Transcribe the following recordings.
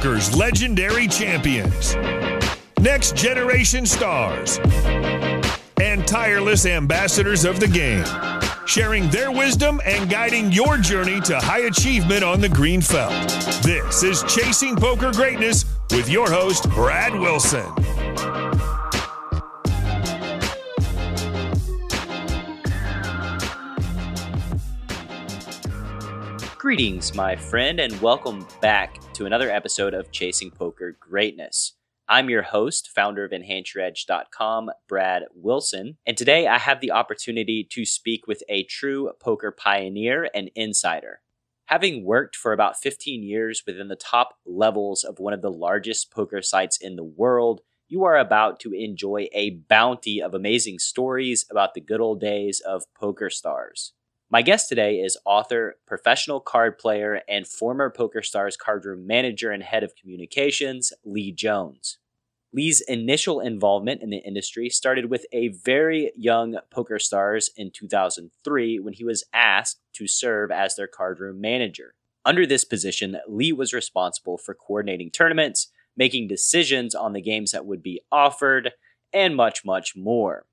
poker's legendary champions, next generation stars, and tireless ambassadors of the game, sharing their wisdom and guiding your journey to high achievement on the green felt. This is Chasing Poker Greatness with your host, Brad Wilson. Greetings, my friend, and welcome back to another episode of Chasing Poker Greatness. I'm your host, founder of EnhanceYourEdge.com, Brad Wilson, and today I have the opportunity to speak with a true poker pioneer and insider. Having worked for about 15 years within the top levels of one of the largest poker sites in the world, you are about to enjoy a bounty of amazing stories about the good old days of PokerStars. My guest today is author, professional card player, and former PokerStars Cardroom manager and head of communications, Lee Jones. Lee's initial involvement in the industry started with a very young PokerStars in 2003 when he was asked to serve as their Cardroom manager. Under this position, Lee was responsible for coordinating tournaments, making decisions on the games that would be offered, and much, much more.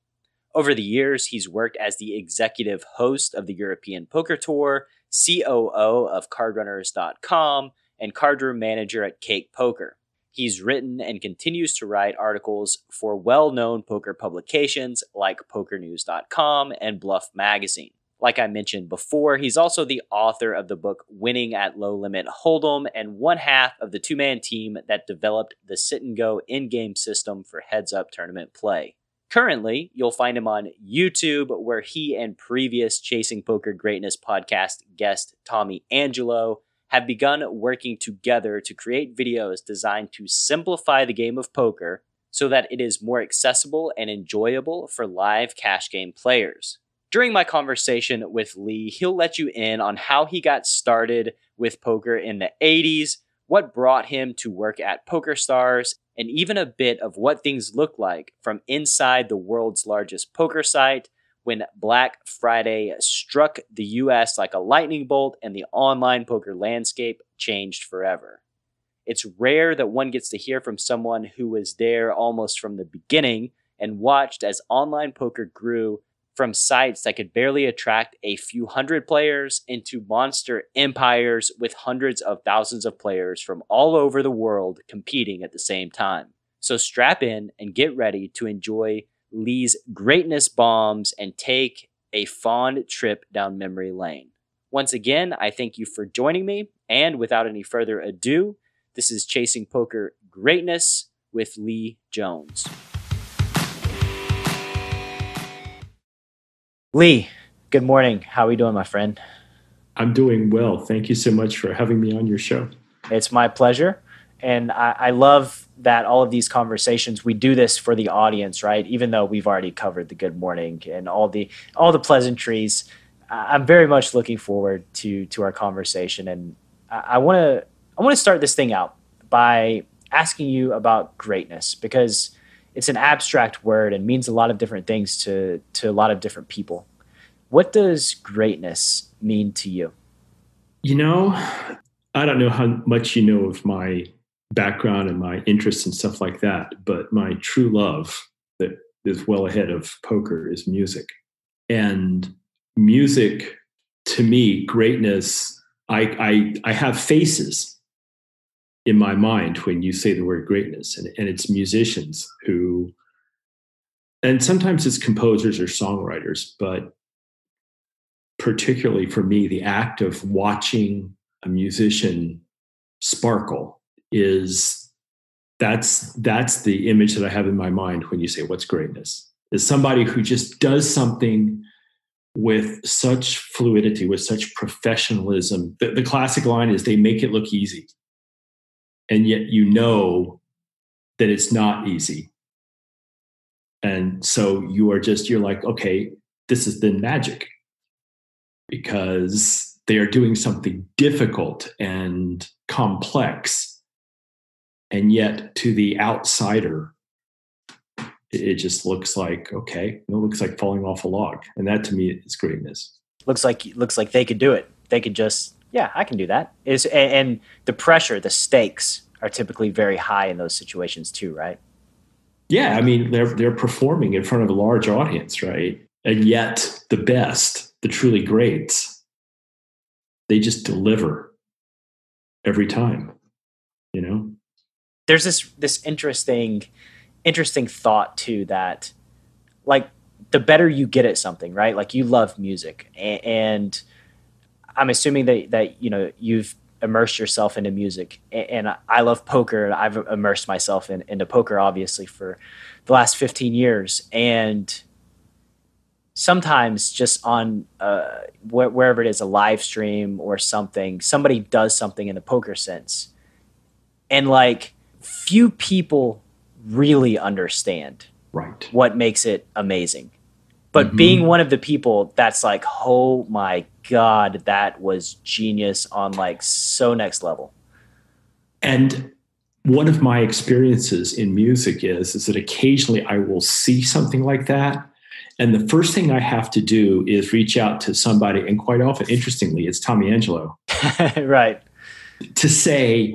Over the years, he's worked as the executive host of the European Poker Tour, COO of cardrunners.com, and Cardroom manager at Cake Poker. He's written and continues to write articles for well-known poker publications like PokerNews.com and Bluff magazine. Like I mentioned before, he's also the author of the book Winning at Low Limit Hold'em and one half of the two-man team that developed the sit-and-go in-game system for heads-up tournament play. Currently, you'll find him on YouTube, where he and previous Chasing Poker Greatness podcast guest Tommy Angelo have begun working together to create videos designed to simplify the game of poker so that it is more accessible and enjoyable for live cash game players. During my conversation with Lee, he'll let you in on how he got started with poker in the 80s, what brought him to work at PokerStars, and even a bit of what things look like from inside the world's largest poker site when Black Friday struck the US like a lightning bolt and the online poker landscape changed forever. It's rare that one gets to hear from someone who was there almost from the beginning and watched as online poker grew from sites that could barely attract a few hundred players into monster empires with hundreds of thousands of players from all over the world competing at the same time. So strap in and get ready to enjoy Lee's greatness bombs and take a fond trip down memory lane. Once again, I thank you for joining me, and without any further ado, this is Chasing Poker Greatness with Lee Jones. Lee, good morning. How are we doing, my friend? I'm doing well. Thank you so much for having me on your show. It's my pleasure. And I love that all of these conversations, we do this for the audience, right? Even though we've already covered the good morning and all the pleasantries. I'm very much looking forward to our conversation. And I want to start this thing out by asking you about greatness, because it's an abstract word and means a lot of different things to a lot of different people. What does greatness mean to you? You know, I don't know how much you know of my background and my interests and stuff like that, but my true love that is well ahead of poker is music. And music, to me, greatness, I have faces in my mind when you say the word greatness, and it's musicians who, and sometimes it's composers or songwriters, but particularly for me, the act of watching a musician sparkle that's the image that I have in my mind when you say what's greatness, is somebody who just does something with such fluidity, with such professionalism. The classic line is they make it look easy. And yet you know that it's not easy. And so you're like, okay, this is then magic, because they are doing something difficult and complex. And yet to the outsider, it just looks like, okay, it looks like falling off a log. And that to me is greatness. Looks like they could do it. They could just, yeah, I can do that. And the pressure, the stakes are typically very high in those situations too, right? Yeah, I mean, they're performing in front of a large audience, right? And yet the best, the truly greats, they just deliver every time, you know? There's this interesting thought too, that like the better you get at something, right? Like you love music, and I'm assuming that you've immersed yourself into music, and I love poker, and I've immersed myself into poker obviously for the last 15 years. And sometimes just on wherever it is, a live stream or something, somebody does something in the poker sense, and like few people really understand what makes it amazing. But being one of the people that's like, oh my God, that was genius on like so next level. And one of my experiences in music is that occasionally I will see something like that. And the first thing I have to do is reach out to somebody. And quite often, interestingly, it's Tommy Angelo. Right. To say,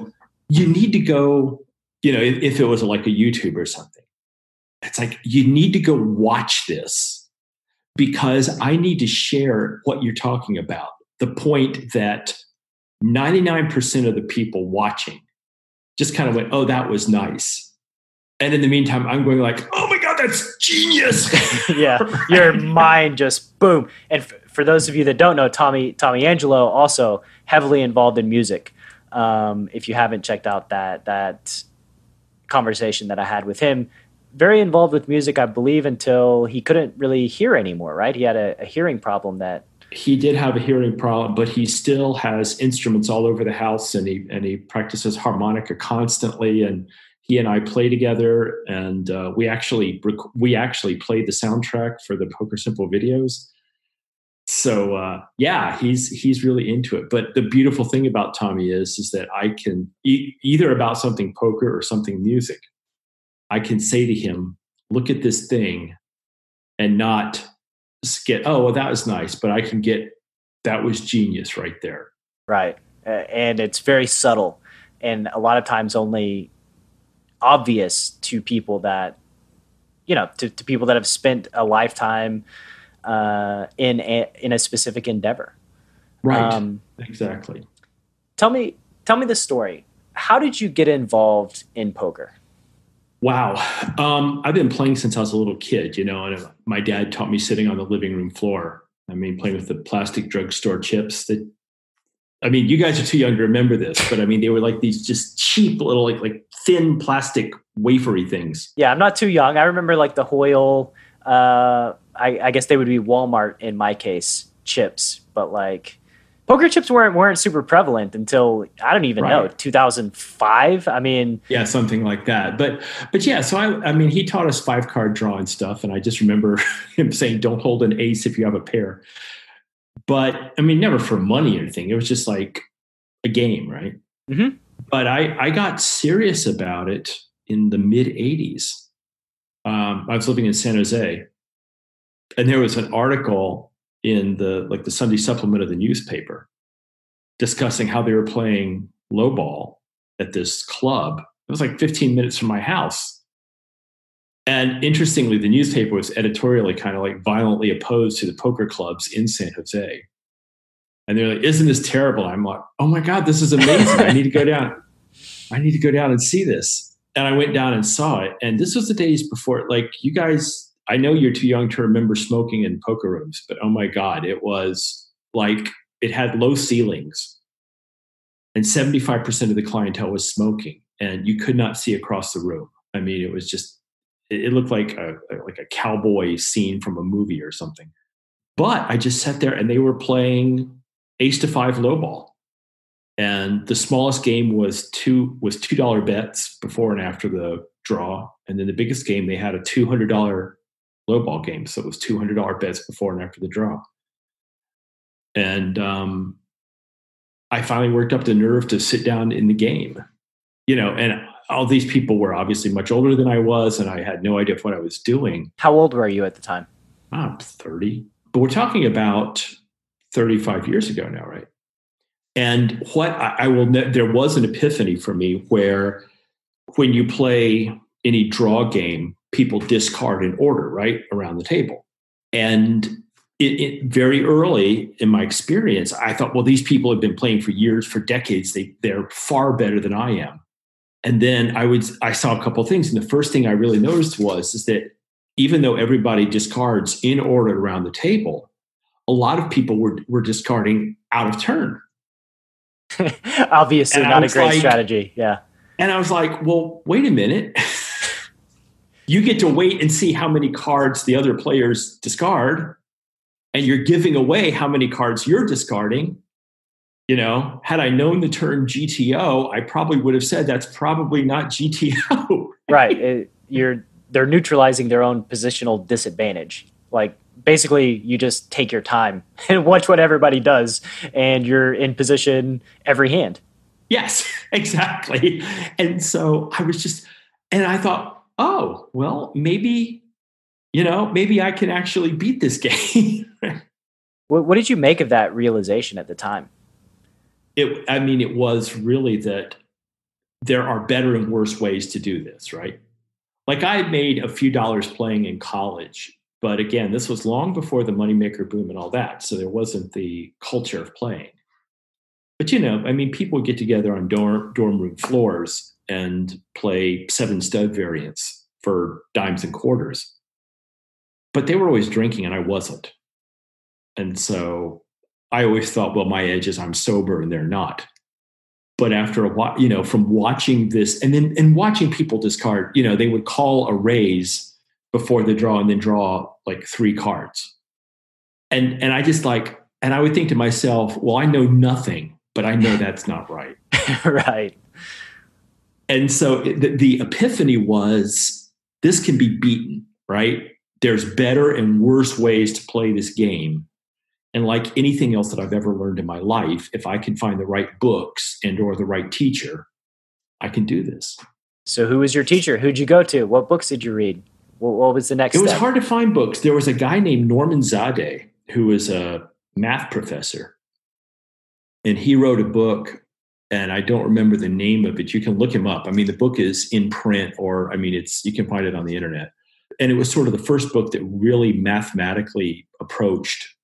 you need to go, if it was like a YouTube or something, it's like, you need to go watch this, because I need to share what you're talking about. The point that 99% of the people watching just kind of went, oh, that was nice. And in the meantime, I'm going like, oh my God, that's genius. Yeah, your mind just boom. And for those of you that don't know, Tommy Angelo, also heavily involved in music. If you haven't checked out that conversation that I had with him, very involved with music, I believe, until he couldn't really hear anymore, right? He had a hearing problem that... He did have a hearing problem, but he still has instruments all over the house, and he practices harmonica constantly, and he and I play together, and we actually played the soundtrack for the Poker Simple videos. So yeah, he's really into it. But the beautiful thing about Tommy is that I can either about something poker or something music, I can say to him, look at this thing, and not get, oh, well, that was nice, but I can get, that was genius right there. Right. And it's very subtle, and a lot of times only obvious to people that, to people that have spent a lifetime in a specific endeavor. Right. Exactly. Tell me the story. How did you get involved in poker? Wow. I've been playing since I was a little kid, and my dad taught me sitting on the living room floor. I mean, playing with the plastic drugstore chips you guys are too young to remember this, but they were like these just cheap little, like thin plastic wafery things. Yeah, I'm not too young. I remember like the Hoyle, I guess they would be Walmart in my case, chips, but like poker chips weren't super prevalent until, I don't even know, 2005. Yeah, something like that. But yeah, so he taught us 5-card draw and stuff. And I just remember him saying, don't hold an ace if you have a pair. But never for money or anything. It was just like a game, right? Mm-hmm. But I got serious about it in the mid 80s. I was living in San Jose, and there was an article in the Sunday supplement of the newspaper discussing how they were playing lowball at this club. It was like 15 minutes from my house. And interestingly, the newspaper was editorially kind of like violently opposed to the poker clubs in San Jose. And they're like, isn't this terrible? I'm like, oh my God, this is amazing. I need to go down. I need to go down and see this. And I went down and saw it. And this was the days before, like, you guys, I know you're too young to remember smoking in poker rooms, but oh my God, it was like, it had low ceilings, and 75% of the clientele was smoking, and you could not see across the room. It was just, it looked like a cowboy scene from a movie or something. But I just sat there, and they were playing ace to 5 lowball. And the smallest game was $2 bets before and after the draw. And then the biggest game, they had a $200 lowball game. So it was $200 bets before and after the draw. And I finally worked up the nerve to sit down in the game, and all these people were obviously much older than I was, and I had no idea what I was doing. How old were you at the time? I'm 30. But we're talking about 35 years ago now, right? And what there was an epiphany for me where when you play any draw game, people discard in order, right, around the table. And it very early in my experience, I thought, well, these people have been playing for years, for decades. They're far better than I am. And then I saw a couple of things. And the first thing I really noticed is that even though everybody discards in order around the table, a lot of people were discarding out of turn. Obviously not a great strategy. Yeah. And I was like, well, wait a minute. You get to wait and see how many cards the other players discard, and you're giving away how many cards you're discarding. Had I known the term GTO, I probably would have said that's probably not GTO. Right. They're neutralizing their own positional disadvantage. Like, basically, you just take your time and watch what everybody does, and you're in position every hand. Yes, exactly. And so I thought, oh, well, maybe I can actually beat this game. What did you make of that realization at the time? It was really that there are better and worse ways to do this, right? Like, I had made a few dollars playing in college, but again, this was long before the Moneymaker boom and all that. So there wasn't the culture of playing. But, people would get together on dorm room floors and play 7 stud variants for dimes and quarters. But they were always drinking and I wasn't. And so I always thought, well, my edge is I'm sober and they're not. But after a while, from watching this and watching people discard, they would call a raise before the draw and then draw like 3 cards. And I just and I would think to myself, well, I know nothing, but I know that's not right. Right. And so the epiphany was, this can be beaten, right? There's better and worse ways to play this game. And like anything else that I've ever learned in my life, if I can find the right books or the right teacher, I can do this. So who was your teacher? Who'd you go to? What books did you read? What was the next step? It was hard to find books. There was a guy named Norman Zadeh, who was a math professor. And he wrote a book, and I don't remember the name of it. You can look him up. I mean, the book is in print, you can find it on the internet. And it was sort of the first book that really mathematically approached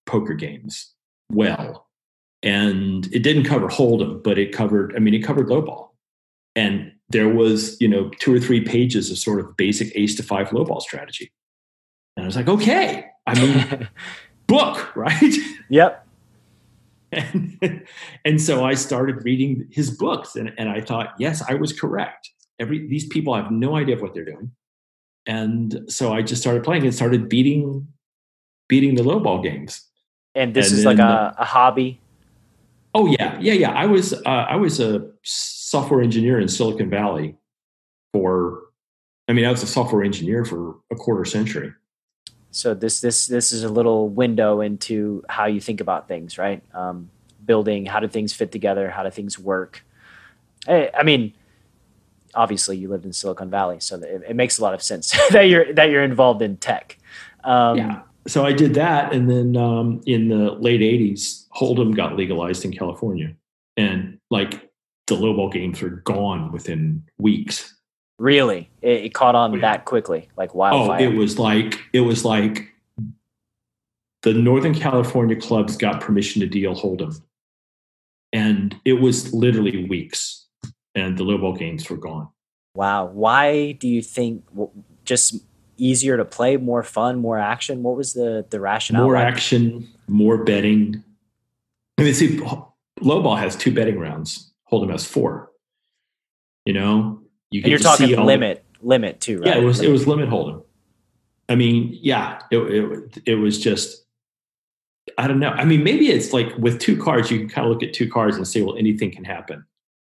poker games well. And it didn't cover Hold'em, but it covered lowball. And there was, 2 or 3 pages of sort of basic ace to 5 lowball strategy. And I was like, okay, book, right? Yep. And so I started reading his books and I thought, yes, I was correct. These people have no idea what they're doing. And so I just started playing and started beating the lowball games. And this is like a hobby? Oh yeah. I was a software engineer in Silicon Valley I was a software engineer for a quarter century. So this is a little window into how you think about things, right? Building, how do things fit together? How do things work? Obviously you lived in Silicon Valley, so it makes a lot of sense that you're involved in tech. Yeah. So I did that, and then in the late 80s, Hold'em got legalized in California, and like the lowball games were gone within weeks. Really, it caught on that quickly, like wildfire. Oh, it was like the Northern California clubs got permission to deal Hold'em, and it was literally weeks, and the lowball games were gone. Wow. Why do you think just easier to play, more fun, more action? What was the rationale? More action, more betting. See, lowball has 2 betting rounds. Hold'em has 4. You're talking limit too, right? Yeah, it was limit Hold'em. It was just, I don't know. Maybe it's like with 2 cards, you can kind of look at 2 cards and say, well, anything can happen.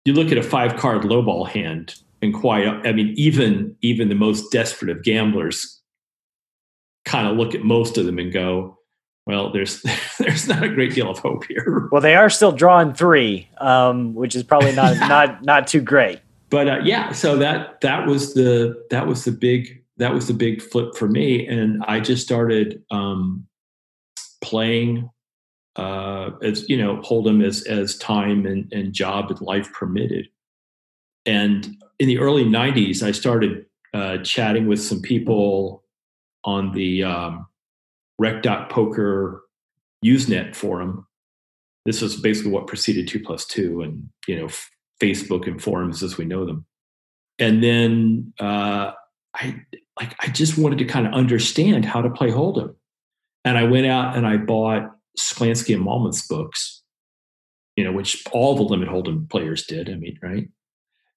You look at a 5-card lowball hand and even the most desperate of gamblers kind of look at most of them and go, well, there's not a great deal of hope here. Well, they are still drawing 3, which is probably not too great. But so that was the big flip for me, and I just started playing as Hold'em as time and job and life permitted. And in the early 90s, I started chatting with some people on the rec.poker Usenet forum. This was basically what preceded 2+2 and, Facebook and forums as we know them. And then I just wanted to kind of understand how to play Hold'em. And I went out and I bought Sklansky and Malmuth's books, which all the limit Hold'em players did. Right?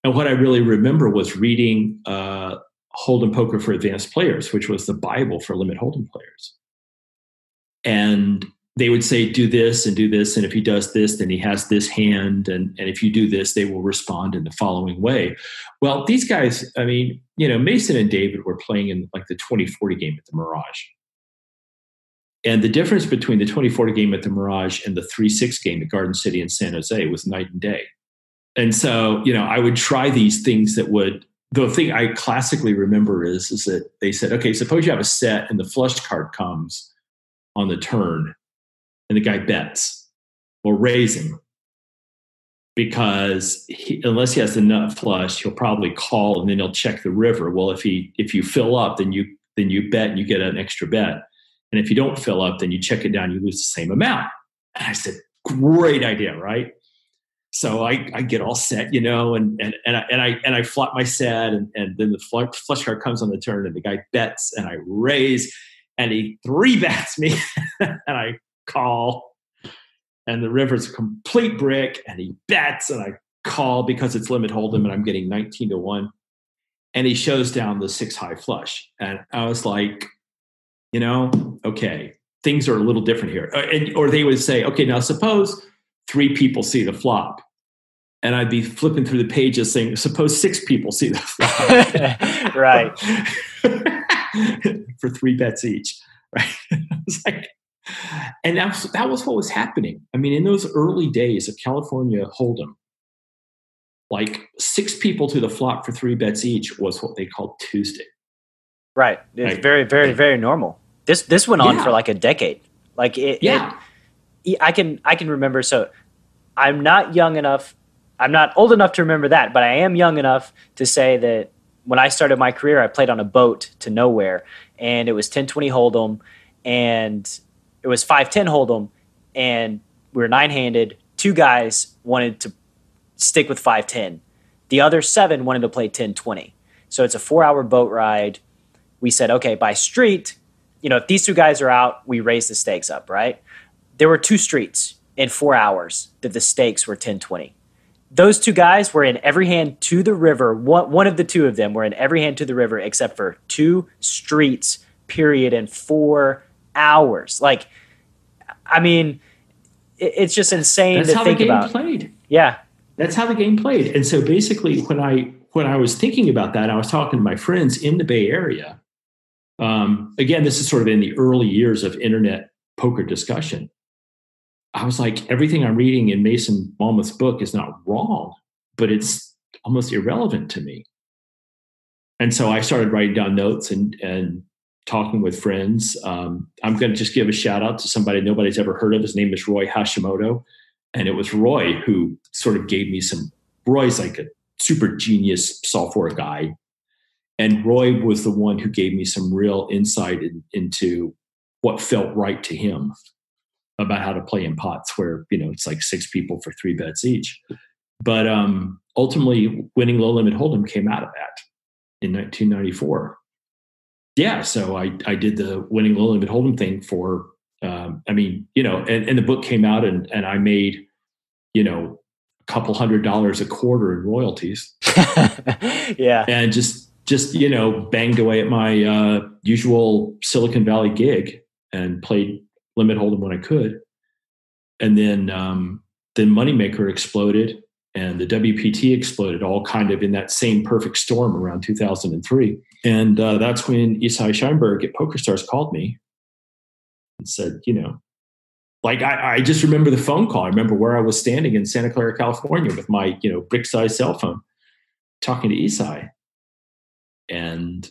And what I really remember was reading Hold'em Poker for Advanced Players, which was the Bible for limit Hold'em players. And they would say, do this, and if he does this, then he has this hand, and if you do this, they will respond in the following way. Well, these guys, Mason and David were playing in like the 2040 game at the Mirage. And the difference between the 2040 game at the Mirage and the 3-6 game at Garden City in San Jose was night and day. And so, I would try these things the thing I classically remember is that they said, okay, suppose you have a set and the flush card comes on the turn and the guy bets. Well, raise him, because unless he has the nut flush, he'll probably call and then he'll check the river. Well, if you fill up, then you bet and you get an extra bet. And if you don't fill up, then you check it down, you lose the same amount. And I said, great idea, right? So I get all set, and I flop my set, and then the flush card comes on the turn, and the guy bets, and I raise, and he 3-bets me, and I call, and the river's a complete brick, and he bets, and I call because it's limit Hold'em, and I'm getting 19-1, and he shows down the 6-high flush, and I was like, okay, things are a little different here, or they would say, okay, now suppose 3 people see the flop. And I'd be flipping through the pages saying, suppose 6 people see the flop. Right. For 3 bets each. Right. It's like, and that was what was happening. In those early days of California Hold'em, like 6 people to the flop for 3 bets each was what they called Tuesday. Right. It's very, very, very normal. This went on for like a decade. Like I can remember. So I'm not old enough to remember that, but I am young enough to say that when I started my career, I played on a boat to nowhere, and it was 10-20 Hold'em, and it was 5-10 Hold'em, and we were 9-handed. 2 guys wanted to stick with 5-10. The other 7 wanted to play 10-20. So it's a 4-hour boat ride. We said, okay, by street, if these 2 guys are out, we raise the stakes up, right? There were 2 streets in 4 hours that the stakes were 10-20. Those 2 guys were in every hand to the river. One of the 2 of them were in every hand to the river except for 2 streets, period, in 4 hours. Like, it's just insane to think about. That's how the game played. Yeah. That's how the game played. And so basically when I was thinking about that, I was talking to my friends in the Bay Area. Again, this is sort of in the early years of internet poker discussion. I was like, everything I'm reading in Mason Malmuth's book is not wrong, but it's almost irrelevant to me. And so I started writing down notes and talking with friends. I'm going to just give a shout out to somebody nobody's ever heard of. His name is Roy Hashimoto. And it was Roy who sort of gave me Roy's like a super genius software guy. And Roy was the one who gave me some real insight into what felt right to him about how to play in pots where, it's like 6 people for 3 bets each. But ultimately, winning low limit Hold'em came out of that in 1994. Yeah, so I did the winning low limit Hold'em thing for, and the book came out and I made, a couple $100 a quarter in royalties. Yeah. And just banged away at my usual Silicon Valley gig and played limit Hold'em when I could. And then Moneymaker exploded and the WPT exploded, all kind of in that same perfect storm around 2003. And that's when Isai Scheinberg at PokerStars called me and said, I just remember the phone call. I remember where I was standing in Santa Clara, California with my, brick-sized cell phone talking to Isai and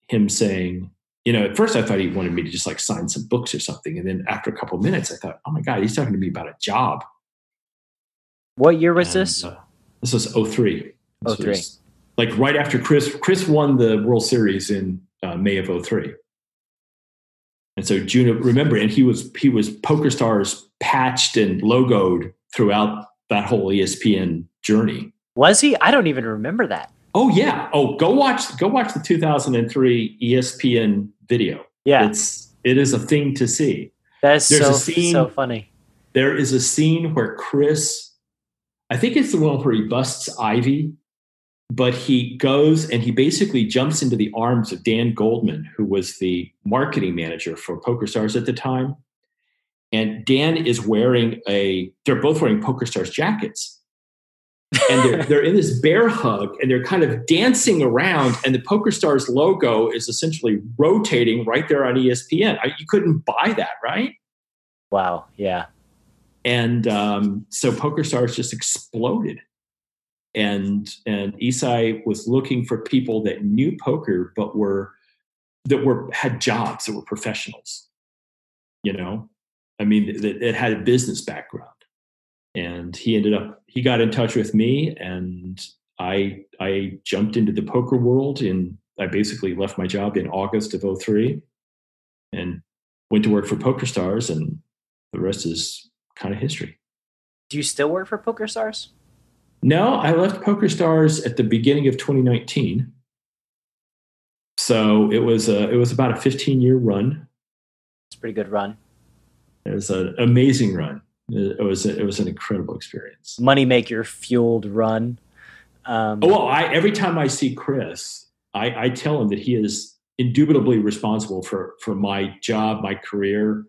him saying, at first I thought he wanted me to just like sign some books or something. And then after a couple of minutes, I thought, oh my God, he's talking to me about a job. What year was this? This was 03. This 03. was like right after Chris won the World Series in May of 03. And so remember, and he was PokerStars patched and logoed throughout that whole ESPN journey. Was he? I don't even remember that. Oh yeah. Oh, go watch the 2003 ESPN video. Yeah. It is a thing to see. That's so funny. There is a scene where Chris, I think it's the one where he busts Ivy, but he goes and he basically jumps into the arms of Dan Goldman, who was the marketing manager for PokerStars at the time. And Dan is they're both wearing PokerStars jackets. And they're in this bear hug and they're kind of dancing around, and the PokerStars logo is essentially rotating right there on ESPN. You couldn't buy that, right? Wow. Yeah. And so PokerStars just exploded. And Isai was looking for people that knew poker, but had jobs, that were professionals, that had a business background. And he got in touch with me, and I jumped into the poker world, and I basically left my job in August of 03 and went to work for PokerStars, and the rest is kind of history. Do you still work for PokerStars? No, I left PokerStars at the beginning of 2019. So it was about a 15-year run. It's a pretty good run. It was an amazing run. It was an incredible experience. Moneymaker fueled run. Every time I see Chris, I tell him that he is indubitably responsible for my job, my career,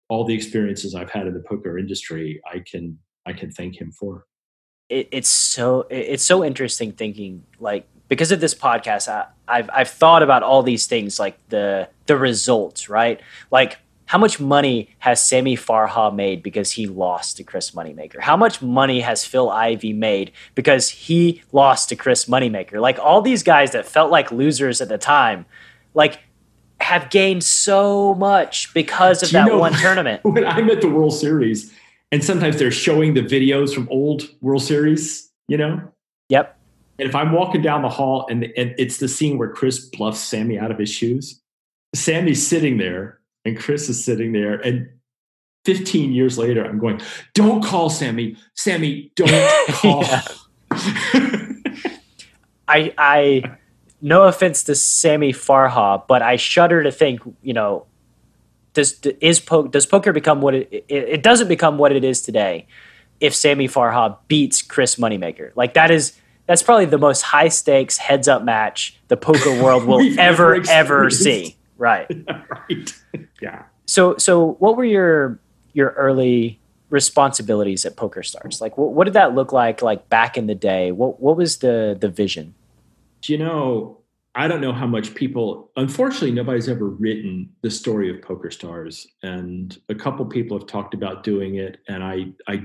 all the experiences I've had in the poker industry. I can thank him for. It's so interesting thinking, like, because of this podcast, I've thought about all these things, like the results, right? Like, how much money has Sammy Farha made because he lost to Chris Moneymaker? How much money has Phil Ivey made because he lost to Chris Moneymaker? Like, all these guys that felt like losers at the time, like, have gained so much because of that one tournament. When I'm at the World Series, and sometimes they're showing the videos from old World Series, Yep. And if I'm walking down the hall and it's the scene where Chris bluffs Sammy out of his shoes, Sammy's sitting there and Chris is sitting there. And 15 years later, I'm going, don't call Sammy. Sammy, don't call. I no offense to Sammy Farha, but I shudder to think, does poker become what it doesn't become what it is today if Sammy Farha beats Chris Moneymaker? Like, that's probably the most high stakes heads up match the poker world will ever see. Right. Right. Yeah. So what were your early responsibilities at PokerStars? Like, what did that look like back in the day? What was the vision? I don't know how much people, unfortunately, nobody's ever written the story of PokerStars, and a couple people have talked about doing it. And I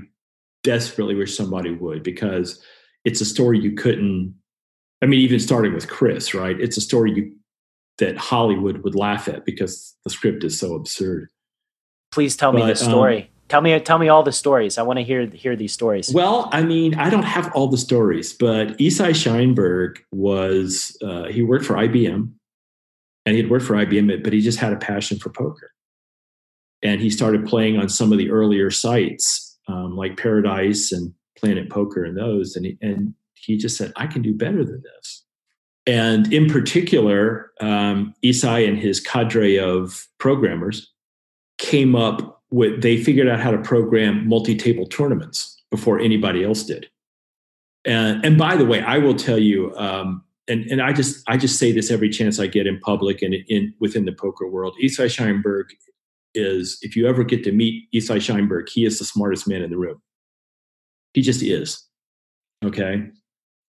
desperately wish somebody would, because it's a story you couldn't, even starting with Chris, right? It's a story that Hollywood would laugh at because the script is so absurd. Please tell me the story. Tell me all the stories. I want to hear these stories. Well, I don't have all the stories, but Isai Scheinberg he worked for IBM, and he'd worked for IBM, but he just had a passion for poker. And he started playing on some of the earlier sites, like Paradise and Planet Poker and those. And he just said, I can do better than this. And in particular, Isai and his cadre of programmers came up they figured out how to program multi-table tournaments before anybody else did. And by the way, I will tell you, and I just say this every chance I get in public and within the poker world, Isai Scheinberg is, if you ever get to meet Isai Scheinberg, he is the smartest man in the room. He just is. Okay.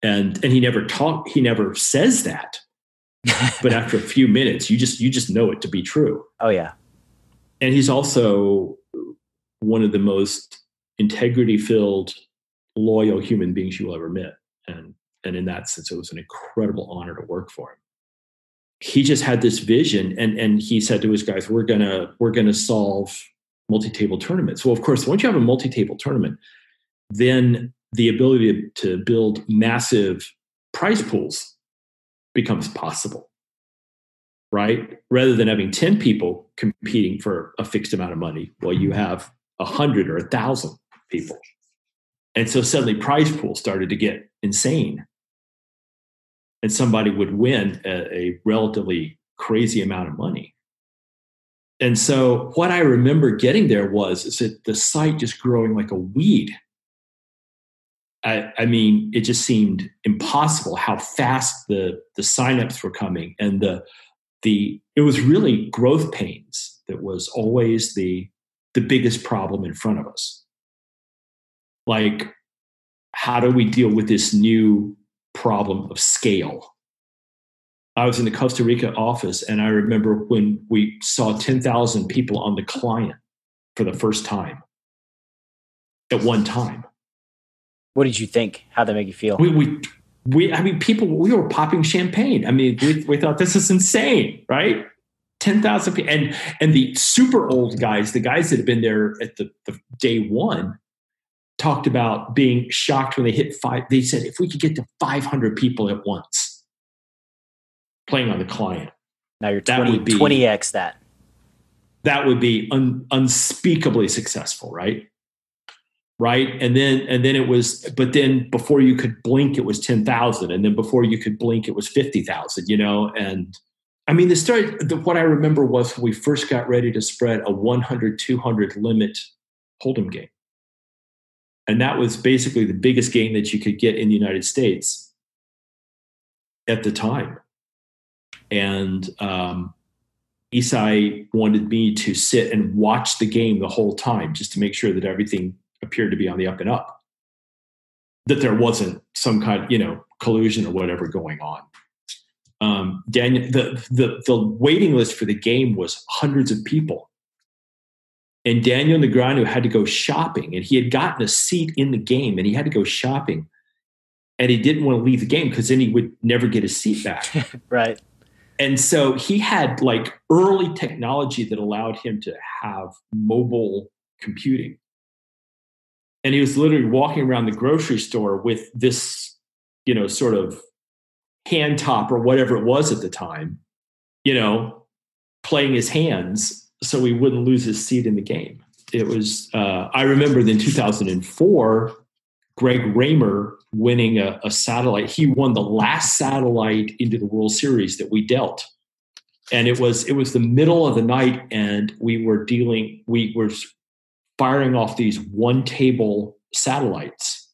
And he never says that. But after a few minutes, you just know it to be true. Oh yeah. And he's also one of the most integrity-filled, loyal human beings you will ever meet. And in that sense, it was an incredible honor to work for him. he just had this vision, and he said to his guys, we're gonna solve multi-table tournaments. Well, of course, once you have a multi-table tournament, then the ability to build massive prize pools becomes possible, right? Rather than having 10 people competing for a fixed amount of money, well, you have 100 or 1,000 people. And so suddenly prize pools started to get insane. And somebody would win a relatively crazy amount of money. And so what I remember getting there is that the site just growing like a weed. I mean, it just seemed impossible how fast the signups were coming, and it was really growth pains that was always the biggest problem in front of us. Like, how do we deal with this new problem of scale? I was in the Costa Rica office, and I remember when we saw 10,000 people on the client for the first time at one time. What did you think? How'd that make you feel? We were popping champagne. I mean, we thought this is insane, right? 10,000 people. And the super old guys, the guys that had been there at the day one, talked about being shocked when they hit 5. They said, if we could get to 500 people at once playing on the client. Now you're 20x that. That would be unspeakably successful, right? Right. And then it was, but then before you could blink, it was 10,000. And then before you could blink, it was 50,000, and I mean, what I remember was we first got ready to spread a 100, 200 limit Hold'em game. And that was basically the biggest game that you could get in the United States at the time. And Isai wanted me to sit and watch the game the whole time just to make sure that everything appeared to be on the up and up, that there wasn't some kind of, collusion or whatever going on. Daniel, the waiting list for the game was hundreds of people. And Daniel Negreanu had to go shopping, and he had gotten a seat in the game, and he had to go shopping, and he didn't want to leave the game because then he would never get his seat back. Right. And so he had like early technology that allowed him to have mobile computing. And he was literally walking around the grocery store with this, sort of hand top or whatever it was at the time, playing his hands so he wouldn't lose his seat in the game. It was, I remember in 2004, Greg Raymer winning a satellite. He won the last satellite into the World Series that we dealt. And it was the middle of the night, and we were firing off these one-table satellites,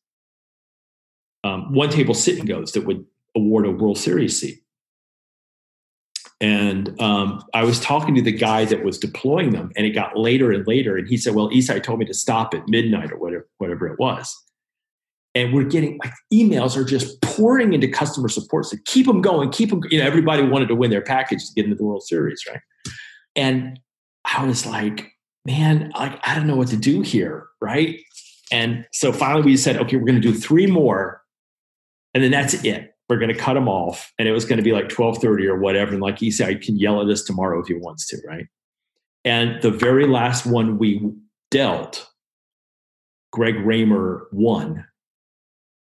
one-table sit-and-goes that would award a World Series seat. And I was talking to the guy that was deploying them, and it got later and later. And he said, well, Isai told me to stop at midnight or whatever it was. And we're getting emails are just pouring into customer support. So keep them going, keep them. Everybody wanted to win their package to get into the World Series, right? And I was like, man, I don't know what to do here, right? And so finally we said, okay, we're going to do 3 more, and then that's it. We're going to cut them off, and it was going to be like 12:30 or whatever. And like he said, I can yell at us tomorrow if he wants to, right? And the very last one we dealt, Greg Raymer won,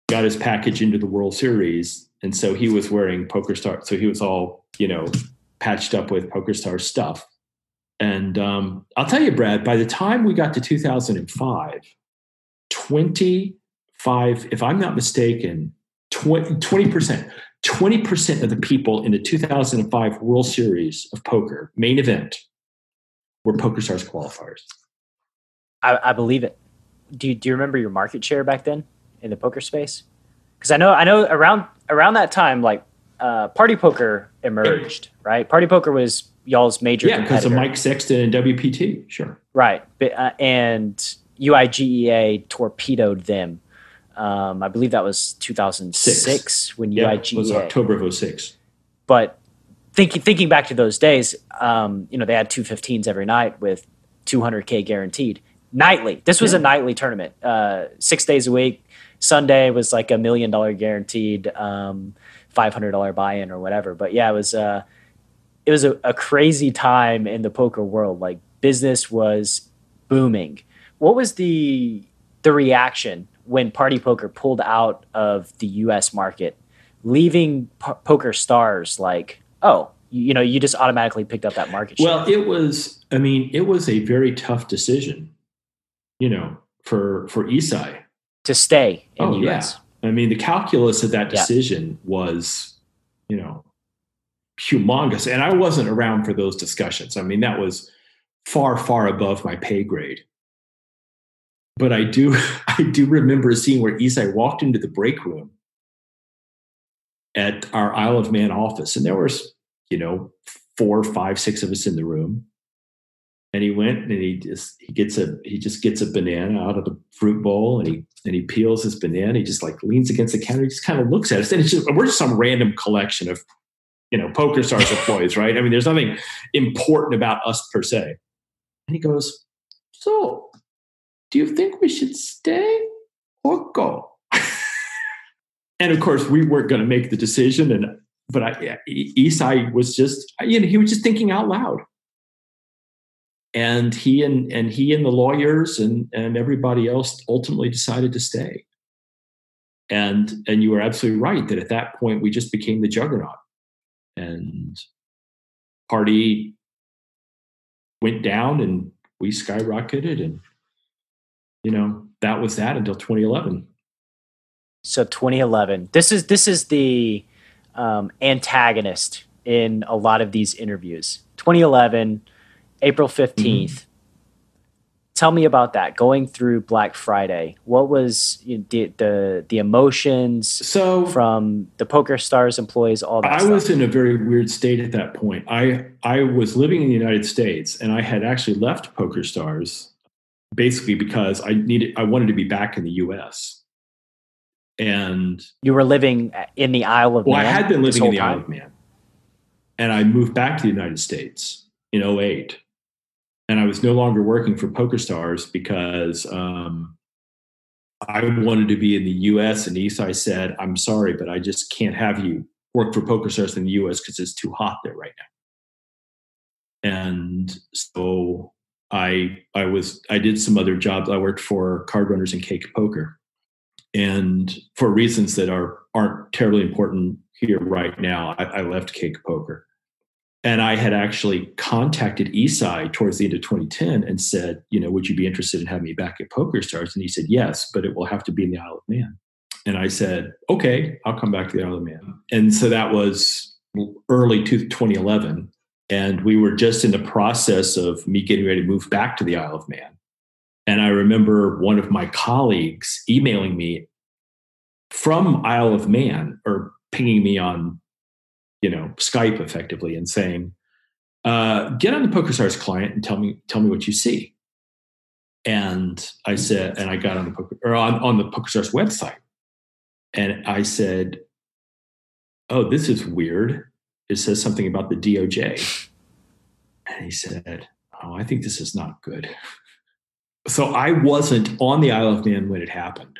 got his package into the World Series, and so he was wearing PokerStars. So he was all, patched up with PokerStars stuff. And I'll tell you, Brad, by the time we got to 2005, 25, if I'm not mistaken, 20% of the people in the 2005 World Series of Poker main event were PokerStars qualifiers. I believe it. Do you remember your market share back then in the poker space? Because I know around that time, like Party Poker emerged, right? Party Poker was y'all's major competitor. Because of Mike Sexton and WPT, sure. Right. And UIGEA torpedoed them. I believe that was 2006 when UIGEA. It was October of 2006. But thinking back to those days, they had 215s every night with $200K guaranteed nightly. This was a nightly tournament, 6 days a week. Sunday was like $1 million guaranteed, $500 buy-in or whatever. But yeah, it was a crazy time in the poker world. Like business was booming. What was the reaction when Party Poker pulled out of the U.S. market, leaving PokerStars? Like, oh, you just automatically picked up that market share. Well, it was a very tough decision, for Isai to stay in the U.S. Yeah. I mean, the calculus of that decision was, humongous. And I wasn't around for those discussions. I mean, that was far, far above my pay grade. But I do remember a scene where Isai walked into the break room at our Isle of Man office. And there was, 4, 5, 6 of us in the room. And he went and he just gets a banana out of the fruit bowl and he peels his banana. He just like leans against the counter. He just kind of looks at us. And we're just some random collection of, PokerStars employees, right? I mean, there's nothing important about us per se. And he goes, "So, do you think we should stay or go?" And of course, we weren't going to make the decision. But Isai was just, he was just thinking out loud. And he and the lawyers and everybody else ultimately decided to stay. And you were absolutely right that at that point we just became the juggernaut. And Party went down and we skyrocketed, and that was that until 2011. So 2011. This is the antagonist in a lot of these interviews. 2011. April 15th. Mm-hmm. Tell me about that. Going through Black Friday, what was the emotions from the PokerStars employees, all that stuff? I was in a very weird state at that point. I was living in the United States, and I had actually left PokerStars basically because I wanted to be back in the U.S. And you were living in the Isle of Man? Well, I had been living in the Isle of Man, and I moved back to the United States in 2008. And I was no longer working for PokerStars because I wanted to be in the U.S. And Isai said, "I'm sorry, but I just can't have you work for PokerStars in the U.S. because it's too hot there right now." And so I did some other jobs. I worked for Card Runners and Cake Poker, and for reasons that aren't terribly important here right now, I left Cake Poker. And I had actually contacted Isai towards the end of 2010 and said, "Would you be interested in having me back at PokerStars?" And he said, "Yes, but it will have to be in the Isle of Man." And I said, "Okay, I'll come back to the Isle of Man." And so that was early 2011. And we were just in the process of me getting ready to move back to the Isle of Man. And I remember one of my colleagues emailing me from Isle of Man, or pinging me on Skype effectively, and saying, "Get on the PokerStars client and tell me what you see." And I said, and I got on the PokerStars website, and I said, "Oh, this is weird. It says something about the DOJ." And he said, "Oh, I think this is not good." So I wasn't on the Isle of Man when it happened,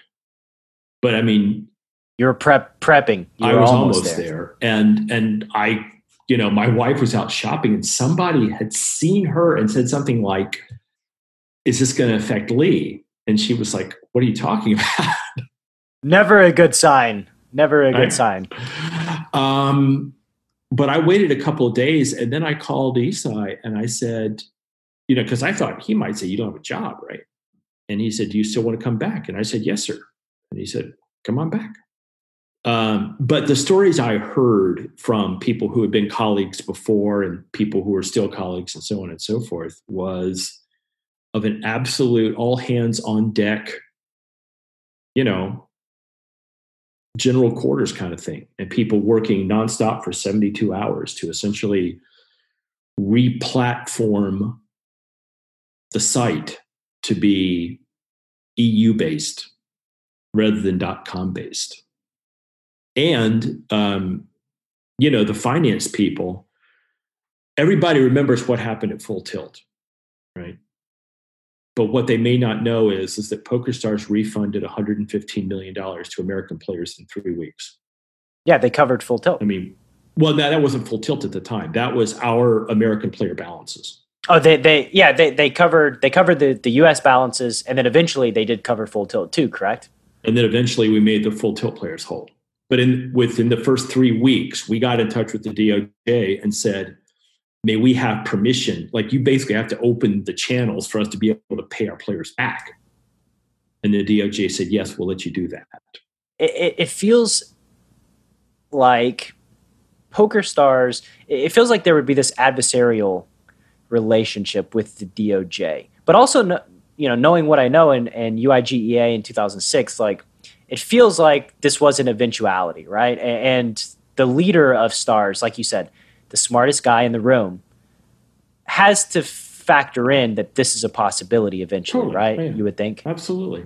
but I mean, you were prepping. I was almost there. And I, my wife was out shopping, and somebody had seen her and said something like, "Is this going to affect Lee?" And she was like, "What are you talking about?" Never a good sign. Never a good sign. But I waited a couple of days, and then I called Isai and I said, because I thought he might say, "You don't have a job, right?" And he said, "Do you still want to come back?" And I said, "Yes, sir." And he said, "Come on back." But the stories I heard from people who had been colleagues before and people who were still colleagues and so on and so forth was of an absolute all hands on deck, general quarters kind of thing, and people working nonstop for 72 hours to essentially re-platform the site to be EU based rather than .com based. And, the finance people, everybody remembers what happened at Full Tilt, right? But what they may not know is that PokerStars refunded $115 million to American players in 3 weeks. Yeah, they covered Full Tilt. I mean, Well, that wasn't Full Tilt at the time. That was our American player balances. Oh, they covered the U.S. balances, and then eventually they did cover Full Tilt too, correct? And then eventually we made the Full Tilt players whole. But within the first 3 weeks, we got in touch with the DOJ and said, may we have permission? Like, you basically have to open the channels for us to be able to pay our players back. And the DOJ said, yes, we'll let you do that. It feels like PokerStars, it feels like there would be this adversarial relationship with the DOJ. But also, knowing what I know and UIGEA in 2006, like, it feels like this was an eventuality, right? And the leader of Stars, like you said, the smartest guy in the room, has to factor in that this is a possibility eventually, totally, right? Yeah. You would think? Absolutely.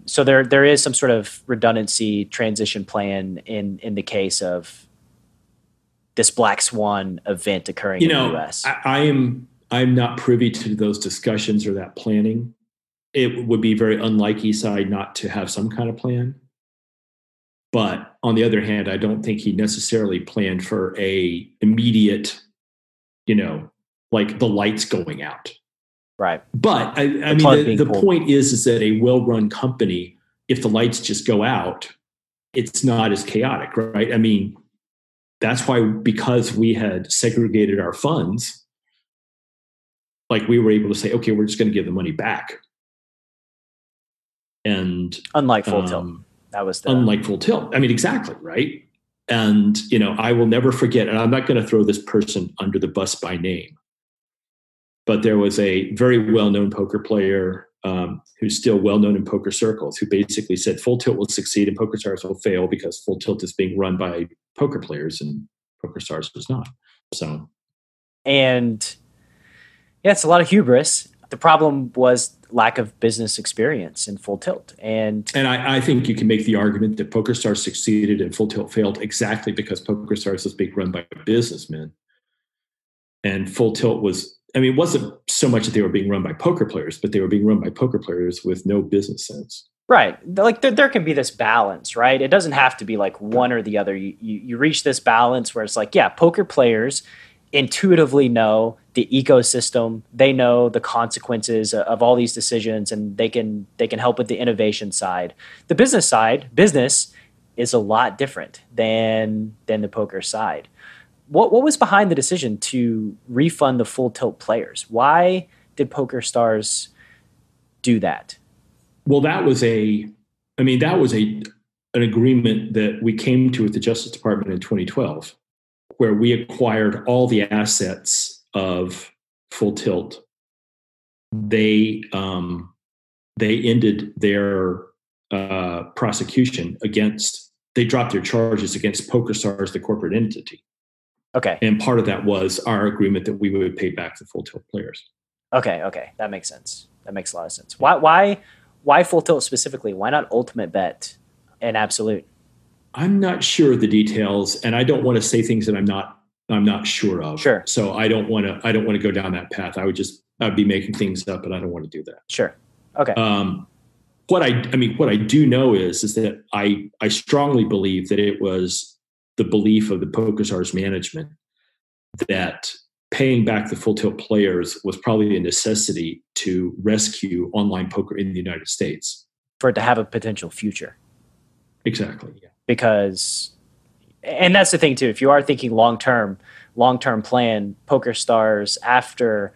So there is some sort of redundancy transition plan in the case of this black swan event occurring in the U.S. I'm not privy to those discussions or that planning. It would be very unlike Eastside not to have some kind of plan. But on the other hand, I don't think he necessarily planned for a immediate, like the lights going out. Right. But I mean, the point is that a well-run company, if the lights just go out, it's not as chaotic, right? I mean, that's why, because we had segregated our funds, like, we were able to say, okay, we're just going to give the money back. And unlike Full Tilt, that was unlike Full Tilt. I mean, exactly, right? And I will never forget, and I'm not going to throw this person under the bus by name, but there was a very well-known poker player who's still well-known in poker circles, who basically said Full Tilt will succeed and PokerStars will fail because Full Tilt is being run by poker players and PokerStars was not. So, and yeah, it's a lot of hubris. The problem was lack of business experience in Full Tilt. And I think you can make the argument that PokerStars succeeded and Full Tilt failed exactly because PokerStars was being run by businessmen. And Full Tilt was, it wasn't so much that they were being run by poker players, but they were being run by poker players with no business sense. Right. Like, there can be this balance, right? It doesn't have to be like one or the other. You reach this balance where it's like, yeah, poker players intuitively know the ecosystem. They know the consequences of all these decisions, and they can help with the innovation side. The business side, is a lot different than the poker side. What was behind the decision to refund the Full Tilt players? Why did PokerStars do that? Well, that was an agreement that we came to with the Justice Department in 2012, where we acquired all the assets of Full Tilt. They ended their prosecution against. They dropped their charges against PokerStars, the corporate entity. Okay. And part of that was our agreement that we would pay back the Full Tilt players. Okay. That makes sense. That makes a lot of sense. Why Full Tilt specifically? Why not Ultimate Bet and Absolute? I'm not sure of the details, and I don't want to say things that I'm not sure of. Sure. So I don't want to go down that path. I'd be making things up, and I don't want to do that. Sure. Okay. What I do know is that I strongly believe that it was the belief of the PokerStars management that paying back the Full Tilt players was probably a necessity to rescue online poker in the United States. For it to have a potential future. Exactly. Yeah. Because, and that's the thing too, if you are thinking long-term plan, PokerStars after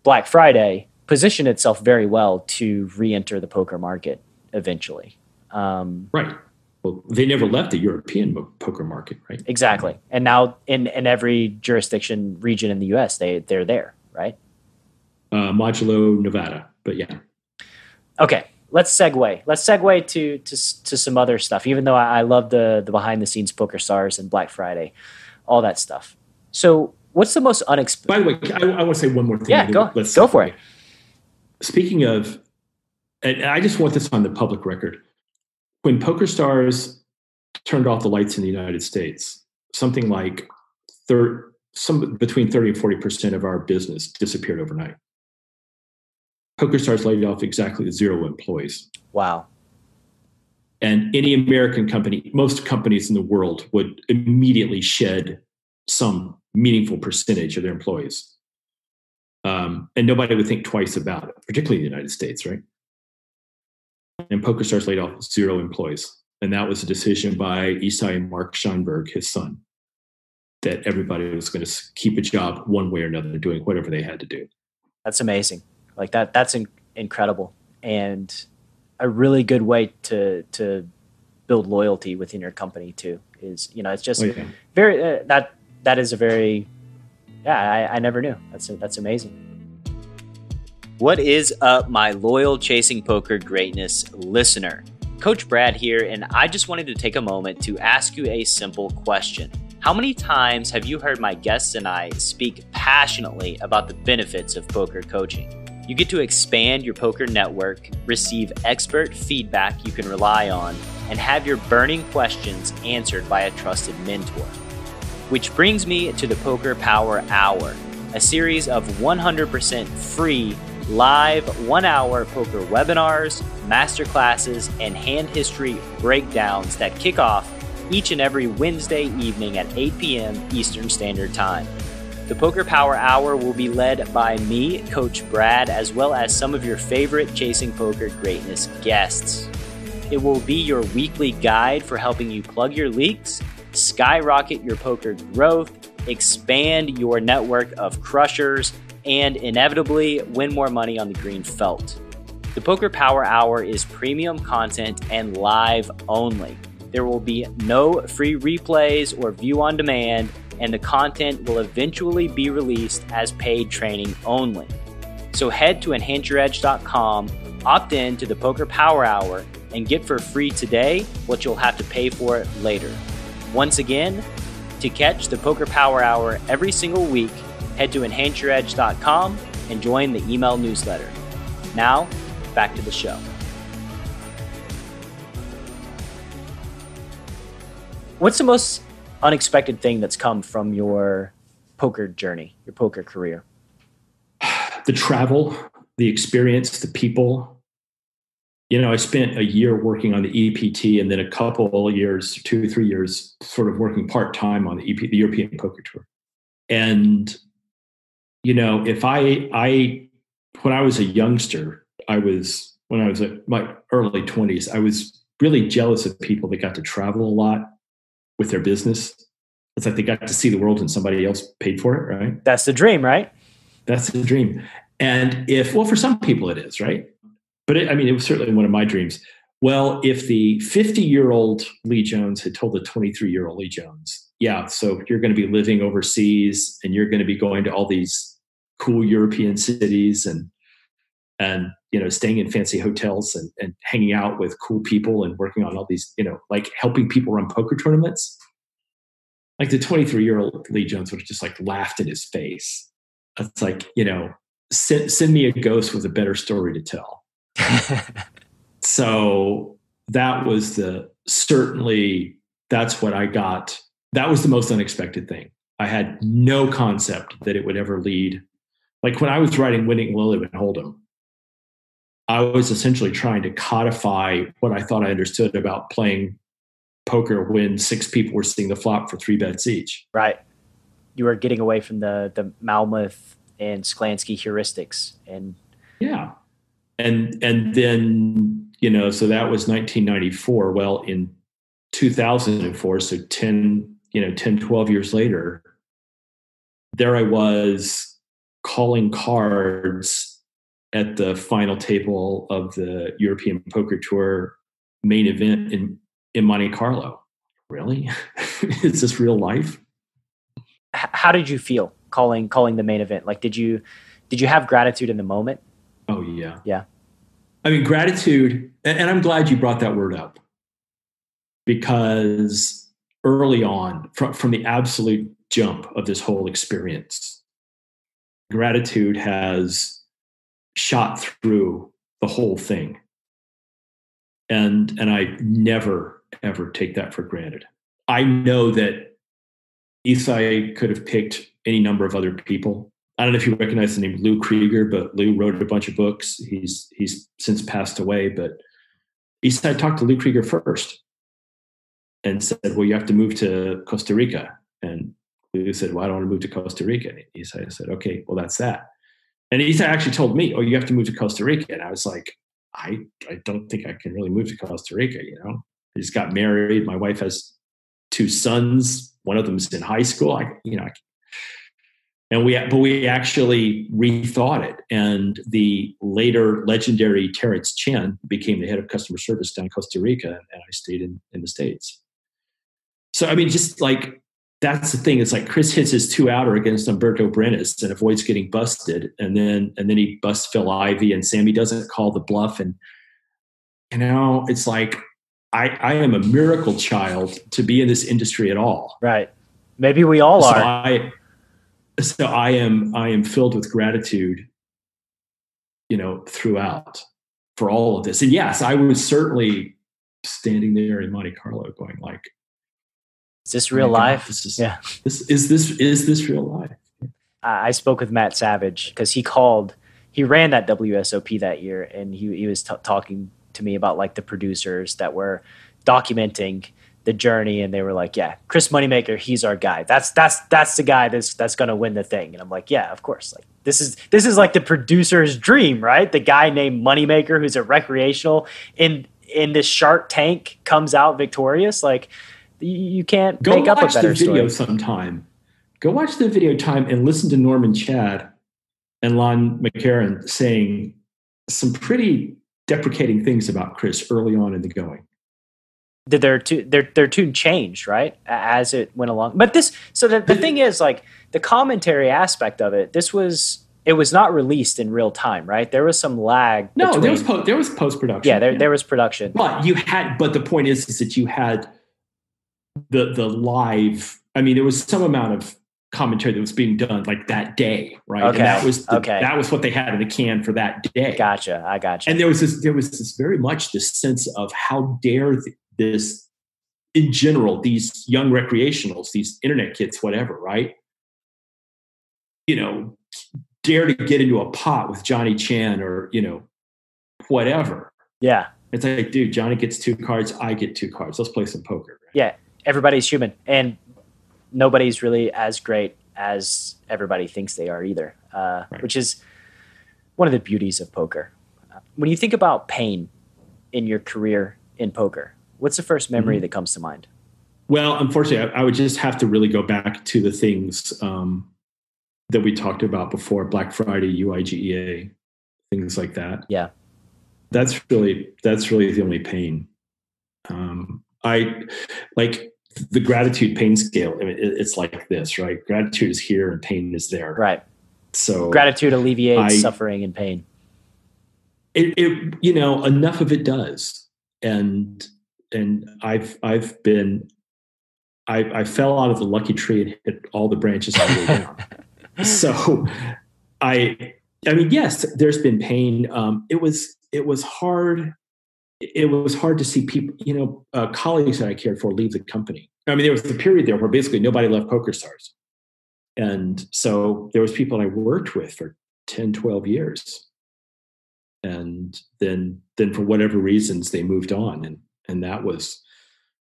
Black Friday positioned itself very well to re-enter the poker market eventually. Right. Well, they never left the European poker market, right? Exactly. And now in every jurisdiction region in the U.S., they're there, right? Modulo, Nevada, but yeah. Okay, let's segue to some other stuff, even though I love the behind-the-scenes PokerStars and Black Friday, all that stuff. So what's the most unexpected? By the way, I want to say one more thing. Yeah, go for it. Speaking of, and I just want this on the public record, when PokerStars turned off the lights in the United States, something like between 30 and 40% of our business disappeared overnight. PokerStars laid off exactly 0 employees. Wow. And any American company, most companies in the world would immediately shed some meaningful percentage of their employees. And nobody would think twice about it, particularly in the United States, right? And PokerStars laid off 0 employees. And that was a decision by Isai and Mark Scheinberg, his son, that everybody was going to keep a job one way or another, doing whatever they had to do. That's amazing. Like that's incredible. And a really good way to build loyalty within your company too is, it's just very, that is a very, I never knew. That's amazing. What is up, my loyal Chasing Poker Greatness listener? Coach Brad here, and I just wanted to take a moment to ask you a simple question. How many times have you heard my guests and I speak passionately about the benefits of poker coaching? You get to expand your poker network, receive expert feedback you can rely on, and have your burning questions answered by a trusted mentor. Which brings me to the Poker Power Hour, a series of 100% free live 1-hour poker webinars, masterclasses, and hand history breakdowns that kick off each and every Wednesday evening at 8 p.m. Eastern Standard Time. The Poker Power Hour will be led by me, Coach Brad, as well as some of your favorite Chasing Poker Greatness guests. It will be your weekly guide for helping you plug your leaks, skyrocket your poker growth, expand your network of crushers, and inevitably win more money on the green felt. The Poker Power Hour is premium content and live only. There will be no free replays or view on demand, and the content will eventually be released as paid training only. So head to enhanceyouredge.com, opt in to the Poker Power Hour, and get for free today what you'll have to pay for later. Once again, to catch the Poker Power Hour every single week, head to enhanceyouredge.com and join the email newsletter. Now, back to the show. What's the most unexpected thing that's come from your poker journey, your poker career? The travel, the experience, the people. I spent a year working on the EPT and then a couple of years, 2 or 3 years, sort of working part-time on the European Poker Tour. And, if when I was a youngster, when I was at my early 20s, I was really jealous of people that got to travel a lot with their business. It's like they got to see the world and somebody else paid for it, right? That's the dream, right? That's the dream. And for some people it is, right? But it was certainly one of my dreams. Well, if the 50-year-old Lee Jones had told the 23-year-old Lee Jones, so you're going to be living overseas and you're going to be going to all these cool European cities and staying in fancy hotels and hanging out with cool people and working on all these, like helping people run poker tournaments. Like the 23-year-old Lee Jones would have just like laughed in his face. It's like, send me a ghost with a better story to tell. So that was that's what I got. That was the most unexpected thing. I had no concept that it would ever lead. Like when I was writing Winning Lily and Hold'em, I was essentially trying to codify what I thought I understood about playing poker when 6 people were seeing the flop for 3 bets each. Right. You were getting away from the Malmuth and Sklansky heuristics. And yeah. And then, so that was 1994. Well, in 2004, so 10, 12 years later, there I was calling cards at the final table of the European Poker Tour main event in Monte Carlo. Really? Is this real life? How did you feel calling the main event? Like, did you have gratitude in the moment? Oh, yeah. Yeah. Gratitude, and I'm glad you brought that word up, because early on, from the absolute jump of this whole experience, gratitude has shot through the whole thing. And I never, ever take that for granted. I know that Isai could have picked any number of other people. I don't know if you recognize the name Lou Krieger, but Lou wrote a bunch of books. He's since passed away, but Isai talked to Lou Krieger first and said, well, you have to move to Costa Rica and he said, well, I don't want to move to Costa Rica. And I said, okay, well, that's that. And he actually told me, oh, you have to move to Costa Rica. And I was like, I don't think I can really move to Costa Rica. I just got married. My wife has 2 sons. One of them's in high school. But we actually rethought it. And the later legendary Terrence Chen became the head of customer service down in Costa Rica. And I stayed in the States. So, I mean, just like, that's the thing. It's like Chris hits his 2-outer against Humberto Brenes and avoids getting busted. And then he busts Phil Ivey, and Sammy doesn't call the bluff. And, it's like, I am a miracle child to be in this industry at all. Right. Maybe we all are. So I am filled with gratitude, throughout for all of this. And yes, I was certainly standing there in Monte Carlo going like, is this real life? Is this real life? I spoke with Matt Savage because he ran that WSOP that year, and he was talking to me about like the producers that were documenting the journey, and they were like, yeah, Chris Moneymaker, he's our guy. That's the guy that's going to win the thing. And I'm like, yeah, of course. Like this is like the producer's dream, right? The guy named Moneymaker, who's a recreational in this Shark Tank, comes out victorious. Like, you can't make up a better story. Go watch the video sometime. Go watch the video time and listen to Norman Chad and Lon McCarron saying some pretty deprecating things about Chris early on in the going. Did their tune changed, right, as it went along? But the thing is, like, the commentary aspect of it, it was not released in real time, right? There was some lag. No, there was post-production. Yeah, there was production. But the point is that you had the live. I mean, there was some amount of commentary that was being done like that day, right? Okay. And that was what they had in the can for that day. Gotcha. I gotcha. And there was this very much this sense of how dare this, in general, these young recreationals, these internet kids, whatever, right? Dare to get into a pot with Johnny Chan or, whatever. Yeah. It's like, dude, Johnny gets 2 cards. I get 2 cards. Let's play some poker. Right? Yeah. Everybody's human, and nobody's really as great as everybody thinks they are either, right. Which is one of the beauties of poker. When you think about pain in your career in poker, what's the first memory that comes to mind? Well, unfortunately, I would just have to really go back to the things that we talked about before: Black Friday, UIGEA, things like that. Yeah, that's really the only pain. I like the gratitude pain scale. I mean, it's like this, right? Gratitude is here and pain is there. Right. So gratitude alleviates suffering and pain. It enough of it does. And I fell out of the lucky tree and hit all the branches all the way down. So I mean, yes, there's been pain. It was hard. It was hard to see people, colleagues that I cared for leave the company. I mean, there was a period there where basically nobody left PokerStars. And so there was people I worked with for 10, 12 years. And then for whatever reasons, they moved on. And that was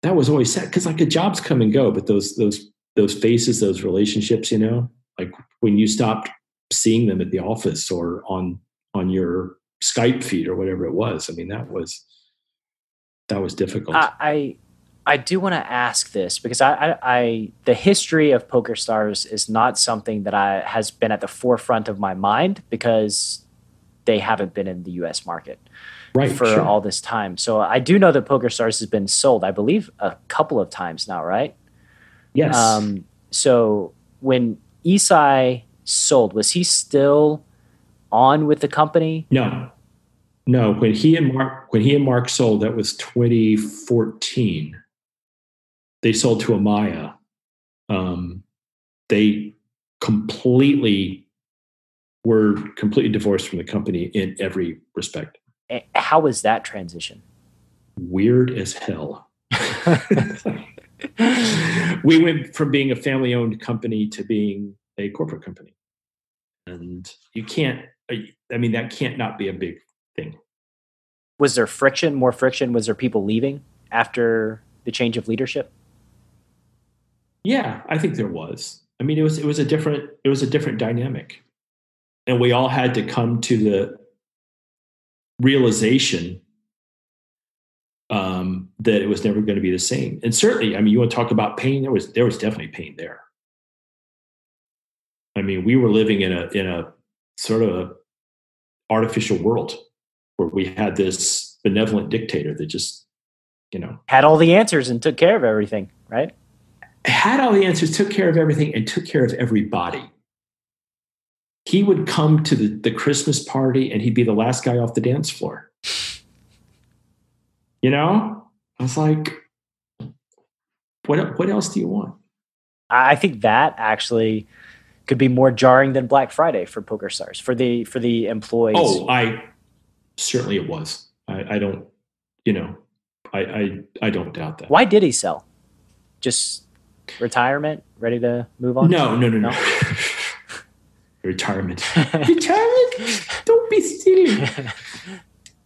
always sad, because like the jobs come and go, but those faces, those relationships, like when you stopped seeing them at the office or on your Skype feed or whatever it was, I mean, that was difficult. I do want to ask this because the history of PokerStars is not something that has been at the forefront of my mind, because they haven't been in the U.S. market for all this time. So I do know that PokerStars has been sold, I believe, a couple of times now, right? Yes. So when Isai sold, was he still on with the company? No. When he and Mark sold, that was 2014. They sold to Amaya. They were completely divorced from the company in every respect. How was that transition? Weird as hell. We went from being a family-owned company to being a corporate company. And that can't not be a big thing. Was there more friction? Was there people leaving after the change of leadership? Yeah, I think there was. I mean, it was a different dynamic, and we all had to come to the realization that it was never going to be the same. And certainly, I mean, you want to talk about pain? There was definitely pain there. I mean, we were living in a sort of artificial world where we had this benevolent dictator that just, had all the answers and took care of everything, right? Had all the answers, took care of everything, and took care of everybody. He would come to the Christmas party and he'd be the last guy off the dance floor. I was like, what else do you want? I think that actually could be more jarring than Black Friday for PokerStars, for the employees. Oh, certainly it was. I don't, I don't doubt that. Why did he sell? Just retirement, ready to move on? No. Retirement. Don't be silly.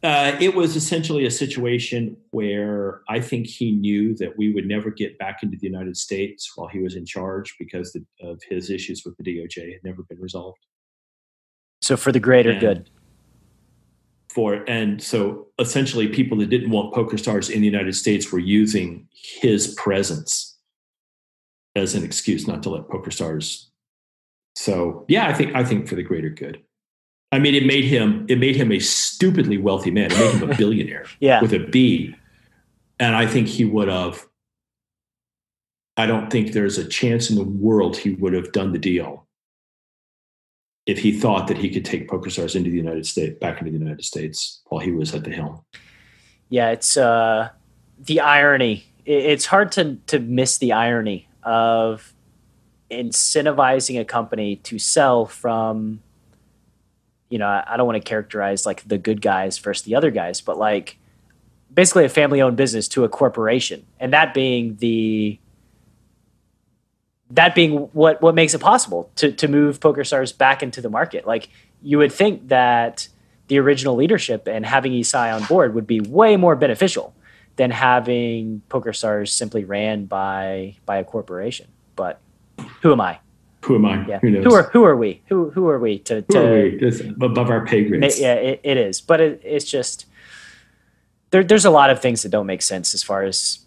It was essentially a situation where I think he knew that we would never get back into the United States while he was in charge because of his issues with the DOJ had never been resolved. So for the greater good. And so essentially people that didn't want PokerStars in the United States were using his presence as an excuse not to let PokerStars. So yeah, I think for the greater good. I mean, it made him a stupidly wealthy man. It made him a billionaire with a B. And I think he would have, I don't think there's a chance in the world he would have done the deal if he thought that he could take PokerStars into the United States, back into the United States while he was at the helm. Yeah, it's the irony. It's hard to miss the irony of incentivizing a company to sell from, I don't want to characterize like the good guys versus the other guys, but like basically a family-owned business to a corporation, and that being what makes it possible to move PokerStars back into the market. Like you would think that the original leadership and having Isai on board would be way more beneficial than having PokerStars simply ran by a corporation. But who am I? Who am I? Yeah. Who knows? Who are we? Who are we to? Who are we? It's above our pay grades. Yeah, it is. But it's just there's a lot of things that don't make sense as far as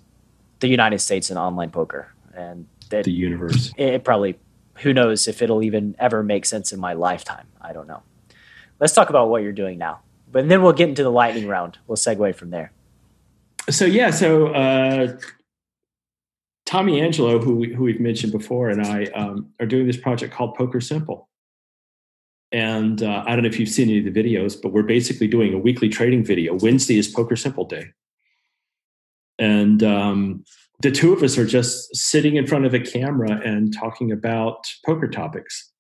the United States and online poker and the universe. It probably, who knows if it'll even ever make sense in my lifetime. I don't know. Let's talk about what you're doing now, but then we'll get into the lightning round. We'll segue from there. So Tommy Angelo, who we've mentioned before, and I are doing this project called Poker Simple. And I don't know if you've seen any of the videos, but we're basically doing a weekly trading video. Wednesday is Poker Simple Day. And the two of us are just sitting in front of a camera and talking about poker topics.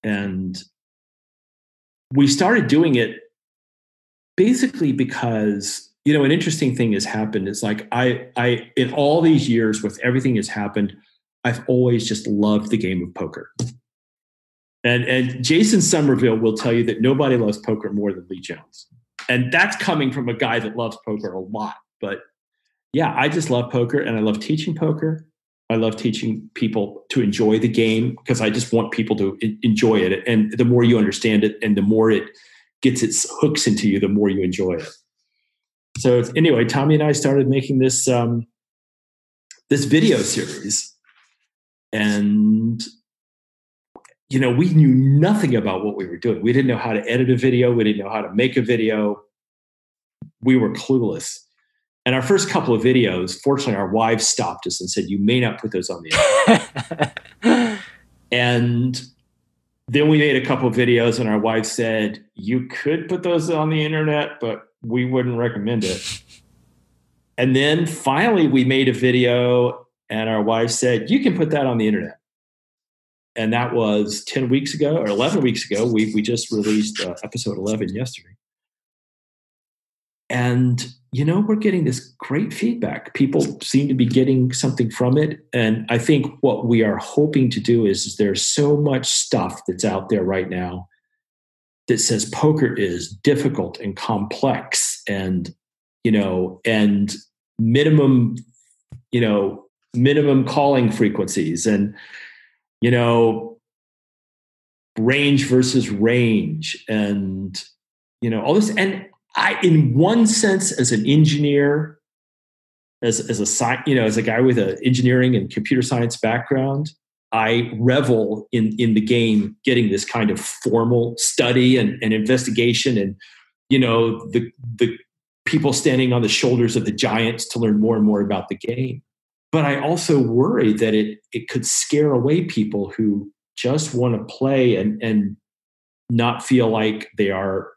And we started doing it basically because an interesting thing has happened. It's like I in all these years with everything that's happened, I've always just loved the game of poker. And Jason Somerville will tell you that nobody loves poker more than Lee Jones. And that's coming from a guy that loves poker a lot. But yeah, I just love poker and I love teaching poker. I love teaching people to enjoy the game because I just want people to enjoy it. And the more you understand it and the more it gets its hooks into you, the more you enjoy it. So anyway, Tommy and I started making this this video series, and we knew nothing about what we were doing. We didn't know how to edit a video. We didn't know how to make a video. We were clueless. And our first couple of videos, fortunately, our wives stopped us and said, "You may not put those on the internet." And then we made a couple of videos, and our wife said, "You could put those on the internet, but we wouldn't recommend it." And then finally we made a video and our wife said, "You can put that on the internet." And that was 10 weeks ago or 11 weeks ago. We just released episode 11 yesterday. And, we're getting this great feedback. People seem to be getting something from it. And I think what we are hoping to do is there's so much stuff that's out there right now that says poker is difficult and complex and minimum calling frequencies and range versus range, and all this. And I, in one sense, as an engineer, as a guy with an engineering and computer science background, I revel in the game getting this kind of formal study and investigation, and the people standing on the shoulders of the giants to learn more and more about the game. But I also worry that it could scare away people who just want to play and not feel like they are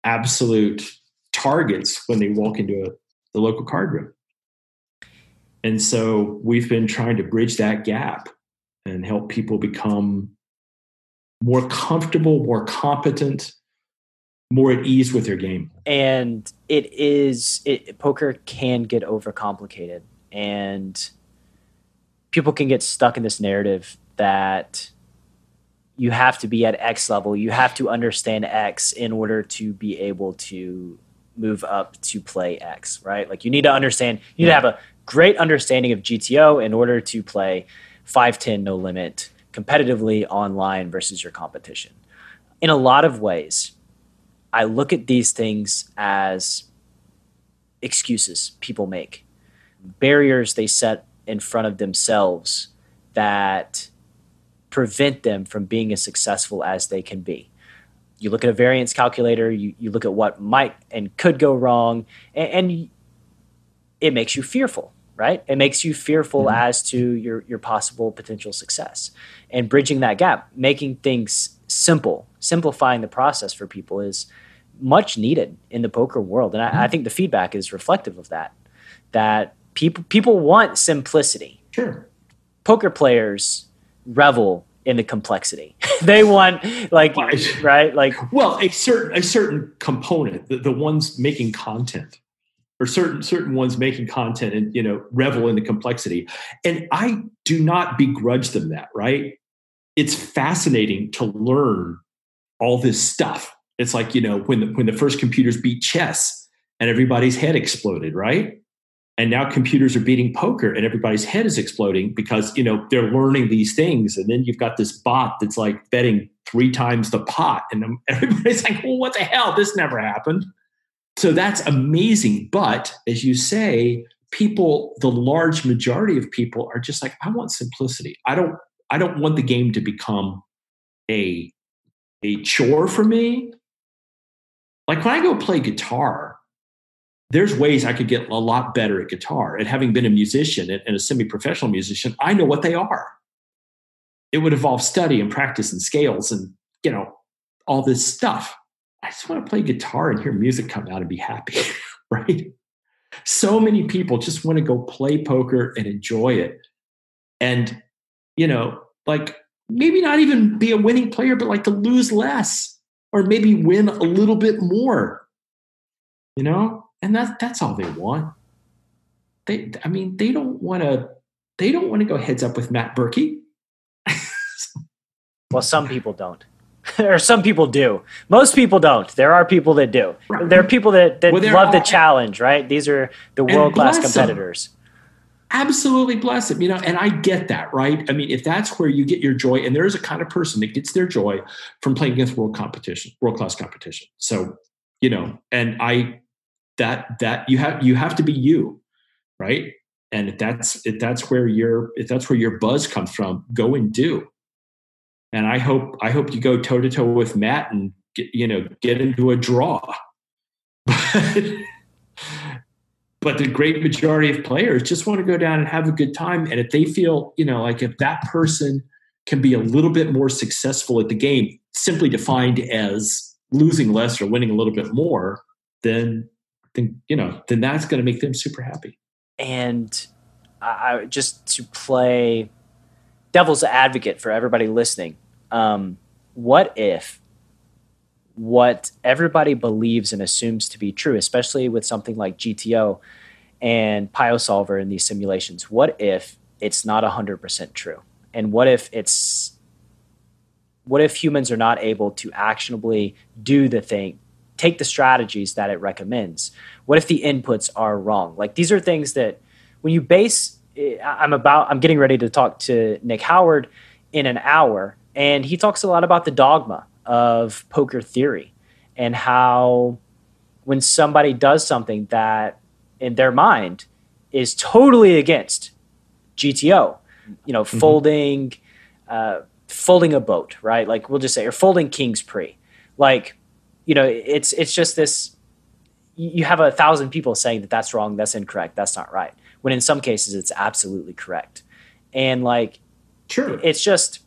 absolute targets when they walk into the local card room. And so we've been trying to bridge that gap and help people become more comfortable, more competent, more at ease with their game. And poker can get overcomplicated, and people can get stuck in this narrative that you have to be at X level, you have to understand X in order to be able to move up to play X, right? Like you need to have a great understanding of GTO in order to play 5-10 no limit competitively online versus your competition. In a lot of ways, I look at these things as excuses people make, barriers they set in front of themselves that prevent them from being as successful as they can be. You look at a variance calculator, you look at what might and could go wrong, and it makes you fearful, right? It makes you fearful as to your possible potential success. And bridging that gap, making things simplifying the process for people is much needed in the poker world. And I think the feedback is reflective of that people want simplicity. Sure. Poker players revel in the complexity. They want right? Well, a certain component, the ones making content, or certain ones making content and, revel in the complexity. And I do not begrudge them that, right? It's fascinating to learn all this stuff. It's like, when the first computers beat chess and everybody's head exploded, right? And now computers are beating poker and everybody's head is exploding because, they're learning these things. And then you've got this bot that's like betting 3 times the pot. And everybody's like, well, what the hell? This never happened. So that's amazing. But as you say, the large majority of people are just like, I want simplicity. I don't want the game to become a chore for me. Like when I go play guitar, there's ways I could get a lot better at guitar. And having been a musician and a semi-professional musician, I know what they are. It would involve study and practice and scales and, all this stuff. I just want to play guitar and hear music come out and be happy, right? So many people just want to go play poker and enjoy it. And, maybe not even be a winning player, but to lose less or maybe win a little bit more, And that's all they want. They don't want to go heads up with Matt Berkey. Well, some people don't. Or some people do. Most people don't. There are people that do. Right. There are people that love the challenge, right? These are the world-class competitors. Absolutely bless them, and I get that, right? I mean, if that's where you get your joy, and there is a kind of person that gets their joy from playing against world-class competition. So, and that you have to be you, right? And if that's where your buzz comes from, go and do. And I hope you go toe to toe with Matt and get into a draw. But the great majority of players just want to go down and have a good time. And if they feel, if that person can be a little bit more successful at the game, simply defined as losing less or winning a little bit more, then that's going to make them super happy. And I just to play devil's advocate for everybody listening, what if what everybody believes and assumes to be true, especially with something like GTO and PioSolver in these simulations, what if it's not 100% true? And what if humans are not able to actionably do the thing, take the strategies that it recommends? What if the inputs are wrong? These are things that when you base, I'm getting ready to talk to Nick Howard in an hour, and he talks a lot about the dogma of poker theory and how when somebody does something that in their mind is totally against GTO, folding a boat, right? Like we'll just say, or folding king's pre, like, it's just this, you have 1,000 people saying that that's wrong, that's incorrect, that's not right. When in some cases it's absolutely correct. And like, sure, it's just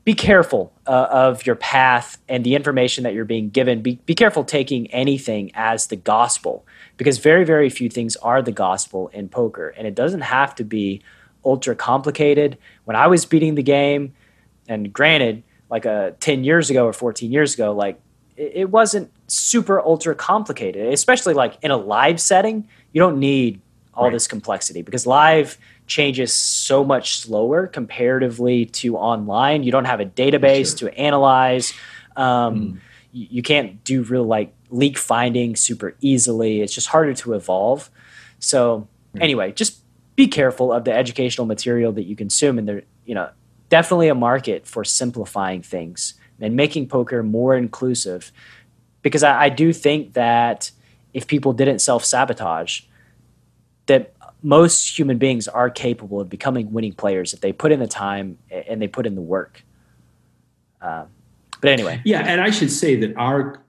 be careful of your path and the information that you're being given. Be careful taking anything as the gospel, because very, very few things are the gospel in poker. And it doesn't have to be ultra complicated. When I was beating the game, and granted, like 10 years ago or 14 years ago, like it wasn't super ultra complicated, especially like in a live setting. You don't need all this complexity because live changes so much slower comparatively to online. You don't have a database to analyze. You can't do real like leak finding super easily. It's just harder to evolve. So anyway, just be careful of the educational material that you consume. And there, definitely a market for simplifying things and making poker more inclusive. Because I do think that if people didn't self-sabotage, that most human beings are capable of becoming winning players if they put in the time and they put in the work. But anyway, yeah, and I should say that our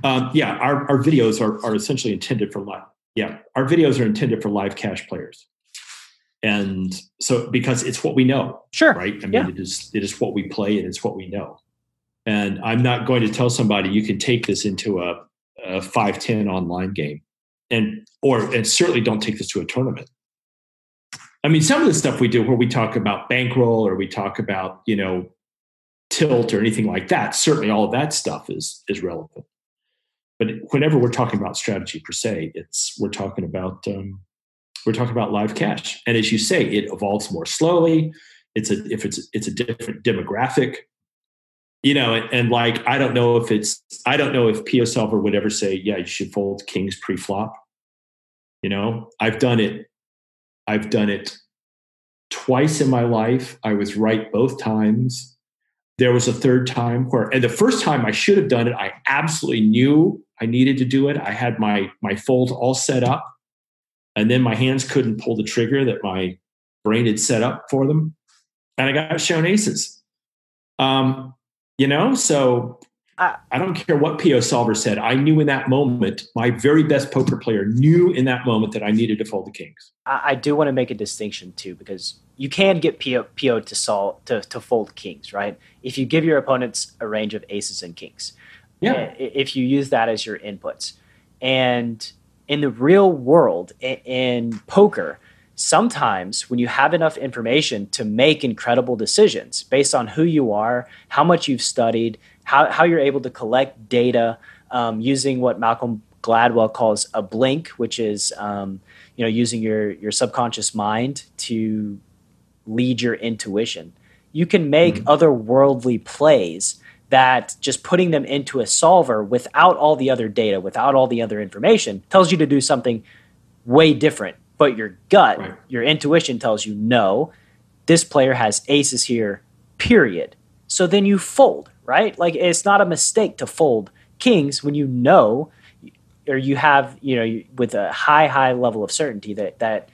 videos are essentially intended for live. Yeah, our videos are intended for live cash players, and so because it's what we know, sure, right? I mean, it is what we play and it's what we know. And I'm not going to tell somebody you can take this into a 5-10 online game. And certainly don't take this to a tournament. I mean, some of the stuff we do where we talk about bankroll or we talk about, tilt or anything like that, certainly all of that stuff is relevant. But whenever we're talking about strategy per se, we're talking about live cash. And as you say, it evolves more slowly. It's a different demographic. And like, I don't know if P.O. Solver would ever say, yeah, you should fold kings pre-flop. I've done it twice in my life. I was right both times. There was a third time and the first time I should have done it, I absolutely knew I needed to do it. I had my fold all set up, and then my hands couldn't pull the trigger that my brain had set up for them. And I got shown aces. So I don't care what P.O. Solver said. I knew in that moment, my very best poker player knew in that moment that I needed to fold the kings. I do want to make a distinction too, because you can get P.O. to fold kings, right? If you give your opponents a range of aces and kings, if you use that as your inputs. And in the real world, in poker, sometimes when you have enough information to make incredible decisions based on who you are, how much you've studied, how you're able to collect data using what Malcolm Gladwell calls a blink, which is using your subconscious mind to lead your intuition. You can make otherworldly plays that just putting them into a solver without all the other data, without all the other information, tells you to do something way different. But your gut, your intuition tells you, no, this player has aces here, period. So then you fold, right? Like, it's not a mistake to fold kings when or you have, with a high level of certainty that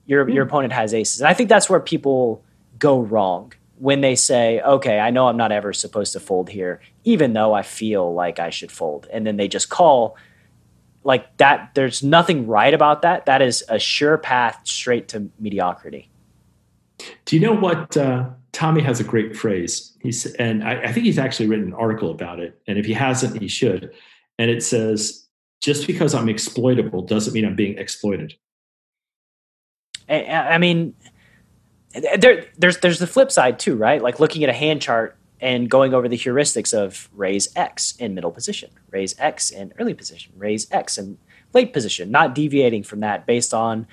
your opponent has aces. And I think that's where people go wrong when they say, okay, I know I'm not ever supposed to fold here, even though I feel like I should fold. And then they just call like that. There's nothing right about that. That is a sure path straight to mediocrity. Do you know what Tommy has a great phrase? And I think he's actually written an article about it. And if he hasn't, he should. And it says, just because I'm exploitable doesn't mean I'm being exploited. I mean, there's the flip side too, right? Like looking at a hand chart and going over the heuristics of raise X in middle position, raise X in early position, raise X in late position, not deviating from that based on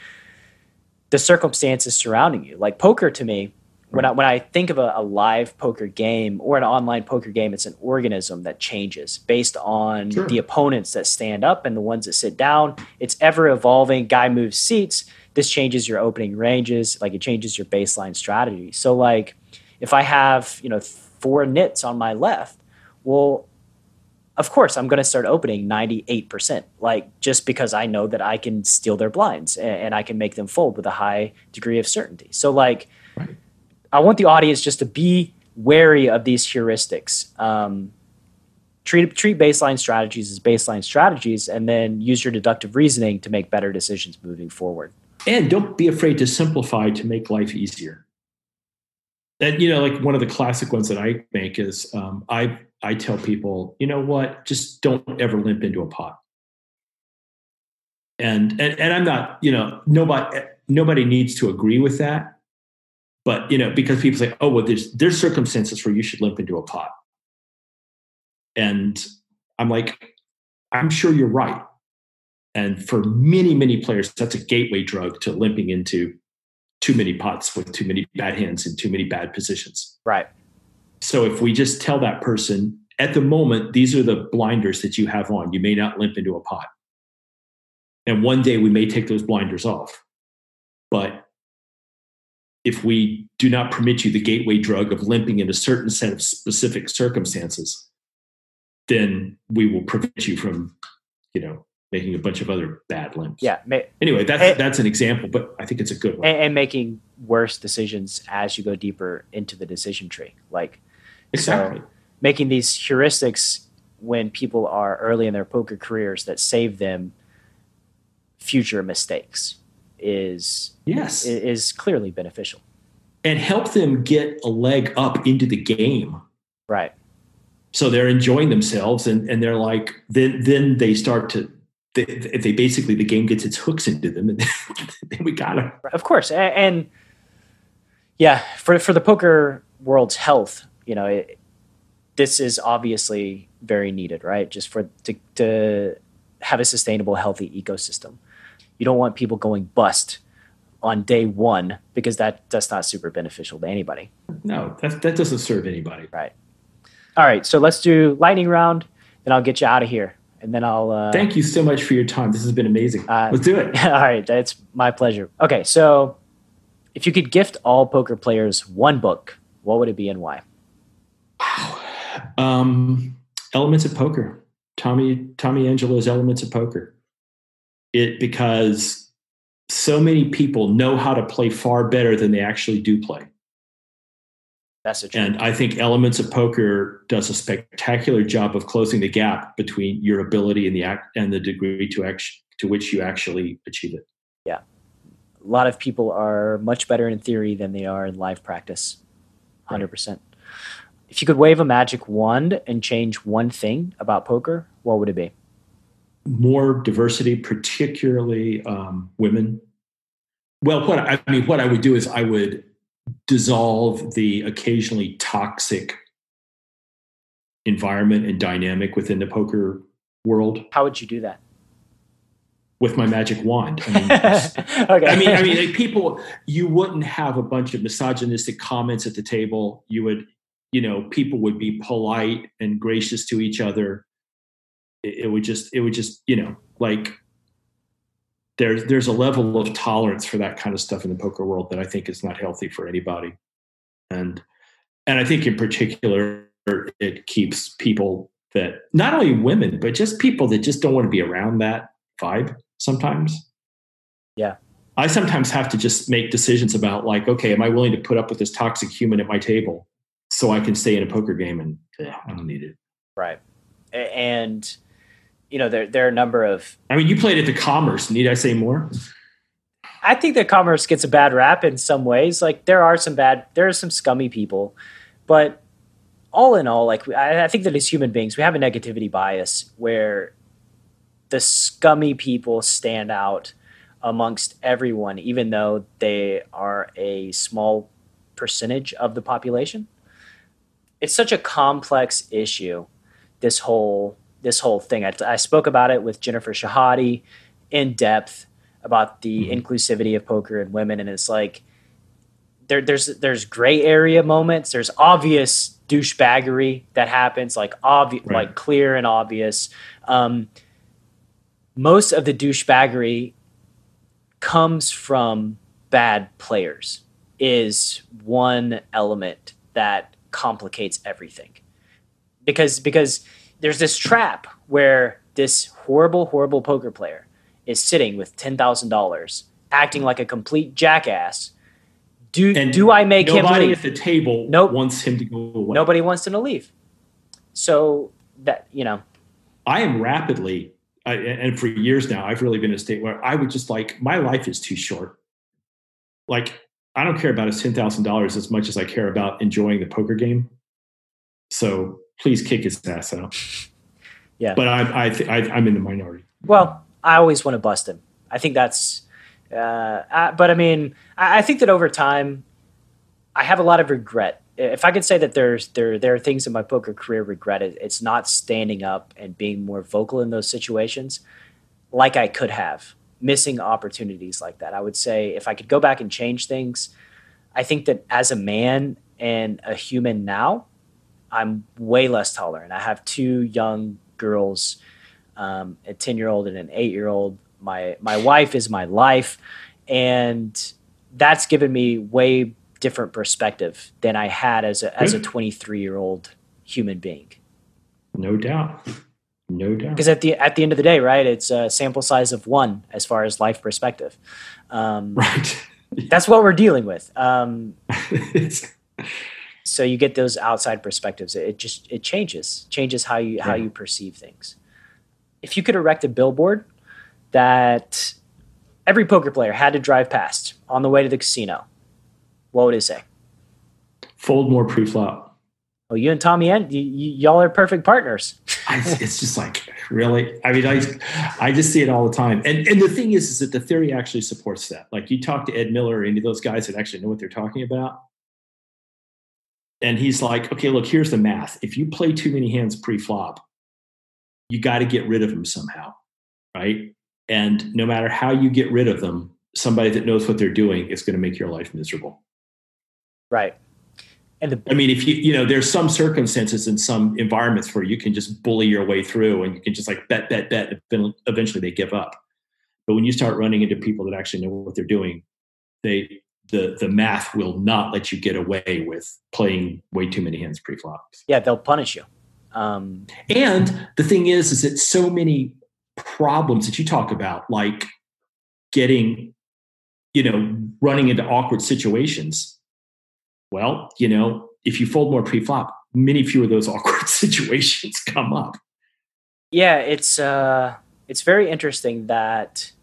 the circumstances surrounding you. Like poker to me, when I think of a live poker game or an online poker game, it's an organism that changes based on the opponents that stand up and the ones that sit down. It's ever evolving. Guy moves seats. this changes your opening ranges, like it changes your baseline strategy. So like if I have, 4 nits on my left, well, of course I'm going to start opening 98%, like just because I know that I can steal their blinds and I can make them fold with a high degree of certainty. So like, Right. I want the audience just to be wary of these heuristics. Treat baseline strategies as baseline strategies, and then use your deductive reasoning to make better decisions moving forward. And don't be afraid to simplify to make life easier. And, like one of the classic ones that I make is I tell people, you know what, just don't ever limp into a pot. And I'm not, nobody needs to agree with that. But, because people say, oh, well, there's circumstances where you should limp into a pot. And I'm like, I'm sure you're right. And for many, many players, that's a gateway drug to limping into too many pots with too many bad hands and too many bad positions. Right. So if we just tell that person, at the moment, these are the blinders that you have on. You may not limp into a pot. And one day we may take those blinders off. But if we do not permit you the gateway drug of limping in a certain set of specific circumstances, then we will prevent you from, making a bunch of other bad limps. Yeah. Anyway, that's an example, but I think it's a good one. And making worse decisions as you go deeper into the decision tree. Like, exactly. So making these heuristics when people are early in their poker careers that save them future mistakes is clearly beneficial. And help them get a leg up into the game. Right. So they're enjoying themselves and they're like, then they start to, they basically, the game gets its hooks into them and then we got them. Of course. And yeah, for the poker world's health, this is obviously very needed, right? Just to have a sustainable, healthy ecosystem. You don't want people going bust on day one because that's not super beneficial to anybody. No, that doesn't serve anybody. Right. All right, so let's do lightning round, then I'll get you out of here. And then I'll... Thank you so much for your time. This has been amazing. Let's do it. All right, that's my pleasure. Okay, so if you could gift all poker players one book, what would it be and why? Wow. Elements of Poker. Tommy Angelo's Elements of Poker. Because so many people know how to play far better than they actually do play. That's the truth. And I think Elements of Poker does a spectacular job of closing the gap between your ability and the degree to which you actually achieve it. Yeah. A lot of people are much better in theory than they are in live practice. 100%. Right. If you could wave a magic wand and change one thing about poker, what would it be? More diversity, particularly women. Well, what I would do is I would dissolve the occasionally toxic environment and dynamic within the poker world. How would you do that? With my magic wand. Okay. I mean, like people, you wouldn't have a bunch of misogynistic comments at the table. You would, people would be polite and gracious to each other. It would just, like there's a level of tolerance for that kind of stuff in the poker world that I think is not healthy for anybody. And I think in particular, it keeps people that, not only women, but just people that just don't want to be around that vibe sometimes. Yeah. I sometimes have to just make decisions about like, okay, am I willing to put up with this toxic human at my table so I can stay in a poker game? And I don't need it. Right. And there are a number of... I mean, you played at the Commerce. Need I say more? I think that Commerce gets a bad rap in some ways. Like, there are some scummy people. But all in all, like, I think that as human beings, we have a negativity bias where the scummy people stand out amongst everyone, even though they are a small percentage of the population. It's such a complex issue, this whole thing. I spoke about it with Jennifer Shahadi in depth about the inclusivity of poker and women, and it's like there's gray area moments. There's obvious douchebaggery that happens, like like clear and obvious. Most of the douchebaggery comes from bad players is one element that complicates everything. Because there's this trap where this horrible poker player is sitting with $10,000, acting like a complete jackass. Do I make him leave? Nobody at the table wants him to go away. Nobody wants him to leave. So that, I am rapidly, and for years now, I've really been in a state where I would just my life is too short. Like, I don't care about his $10,000 as much as I care about enjoying the poker game. So please kick his ass out. Yeah. But I'm in the minority. Well, I always want to bust him. I think that's, but I mean, I think that over time, I have a lot of regret. If I could say that there are things in my poker career regret, it's not standing up and being more vocal in those situations like I could have, missing opportunities like that. I would say if I could go back and change things, I think that as a man and a human now, I'm way less tolerant. I have 2 young girls, a 10-year-old and an 8-year-old. My wife is my life, and that's given me way different perspective than I had as a 23-year-old human being. No doubt. Because at the end of the day, right, it's a sample size of 1 as far as life perspective. Right. That's what we're dealing with. So you get those outside perspectives. It changes how you perceive things. If you could erect a billboard that every poker player had to drive past on the way to the casino, what would it say? Fold more pre-flop. Oh, you and Tommy, y'all are perfect partners. It's just really. I mean, I just see it all the time. And the thing is that the theory actually supports that. Like, you talk to Ed Miller or any of those guys that actually know what they're talking about. And he's like, okay, look, here's the math. If you play too many hands pre-flop, you got to get rid of them somehow, right? And no matter how you get rid of them, somebody that knows what they're doing is going to make your life miserable. Right. And I mean, if there's some circumstances in some environments where you can just bully your way through and you can just bet, and eventually they give up. But when you start running into people that actually know what they're doing, the math will not let you get away with playing way too many hands pre-flops. Yeah, they'll punish you. And the thing is that so many problems that you talk about, like getting, running into awkward situations. Well, if you fold more pre-flop, many fewer of those awkward situations come up. Yeah, it's very interesting that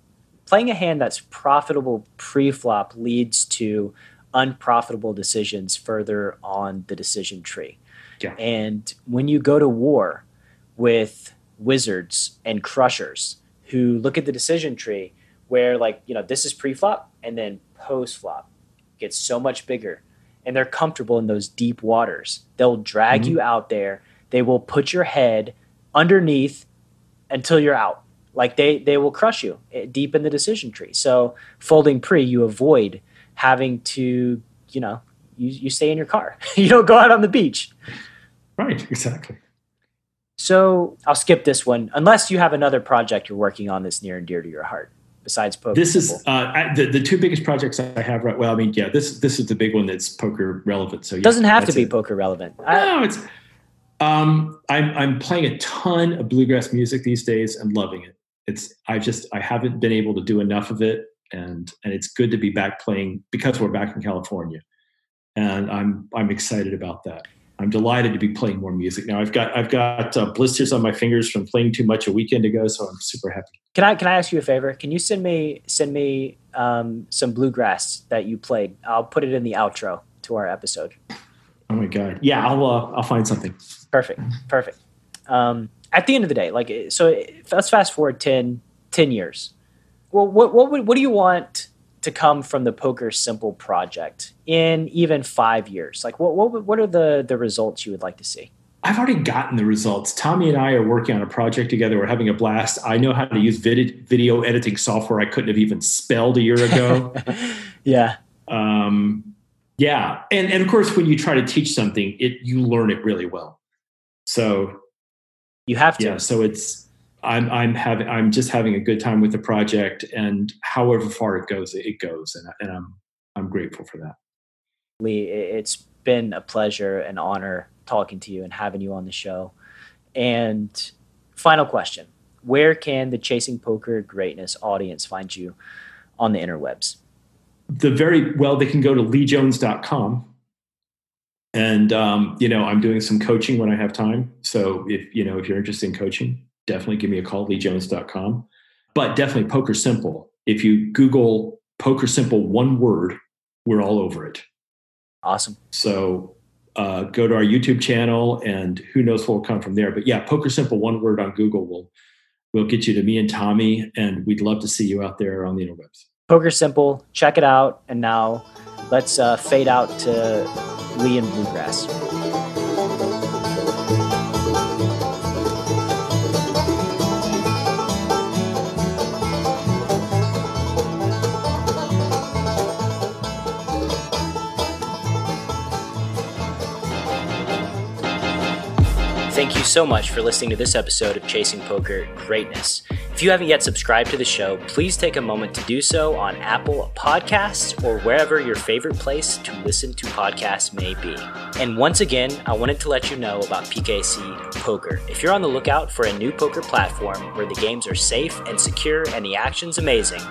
playing a hand that's profitable pre-flop leads to unprofitable decisions further on the decision tree. Yeah. And when you go to war with wizards and crushers who look at the decision tree where this is pre-flop and then post-flop gets so much bigger and they're comfortable in those deep waters, they'll drag you out there. They will put your head underneath until you're out. Like they will crush you deep in the decision tree. So folding pre, you avoid having to, you stay in your car. You don't go out on the beach. Right, exactly. So I'll skip this one, unless you have another project you're working on that's near and dear to your heart, besides poker. This is the 2 biggest projects I have. Right. Well, I mean, yeah, this is the big one that's poker relevant. So it doesn't have to be poker relevant. No, it's. I'm playing a ton of bluegrass music these days and loving it. I haven't been able to do enough of it, and it's good to be back playing because we're back in California, and I'm excited about that. I'm delighted to be playing more music now. I've got blisters on my fingers from playing too much a weekend ago, so I'm super happy. Can I ask you a favor? Can you send me some bluegrass that you played? I'll put it in the outro to our episode. Oh my God! Yeah, I'll find something. Perfect. At the end of the day, let's fast forward 10 years. Well, what do you want to come from the Poker Simple project in even 5 years? Like, what are the results you would like to see? I've already gotten the results. Tommy and I are working on a project together. We're having a blast. I know how to use video editing software I couldn't have even spelled a year ago. Yeah. Yeah. And of course, when you try to teach something, you learn it really well. So you have to. Yeah. So I'm just having a good time with the project, and however far it goes, and I'm grateful for that. Lee, it's been a pleasure and honor talking to you and having you on the show. And final question: where can the Chasing Poker Greatness audience find you on the interwebs? They can go to leejones.com. And, I'm doing some coaching when I have time. So if you're interested in coaching, definitely give me a call, leejones.com. But definitely Poker Simple. If you Google Poker Simple, one word, we're all over it. Awesome. So go to our YouTube channel, and who knows what will come from there. But yeah, Poker Simple, one word on Google will get you to me and Tommy, and we'd love to see you out there on the interwebs. Poker Simple, check it out. And now let's fade out to Lee and Bluegrass. Thank you so much for listening to this episode of Chasing Poker Greatness. If you haven't yet subscribed to the show, please take a moment to do so on Apple Podcasts or wherever your favorite place to listen to podcasts may be. And once again, I wanted to let you know about PKC Poker. If you're on the lookout for a new poker platform where the games are safe and secure and the action's amazing,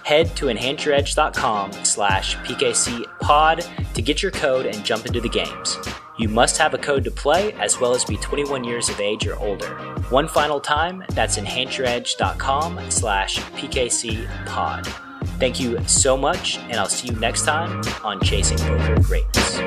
head to enhanceyouredge.com/PKCpod to get your code and jump into the games. You must have a code to play, as well as be 21 years of age or older. One final time, that's enhanceyoredge.com/PKCpod. Thank you so much, and I'll see you next time on Chasing Poker Greatness.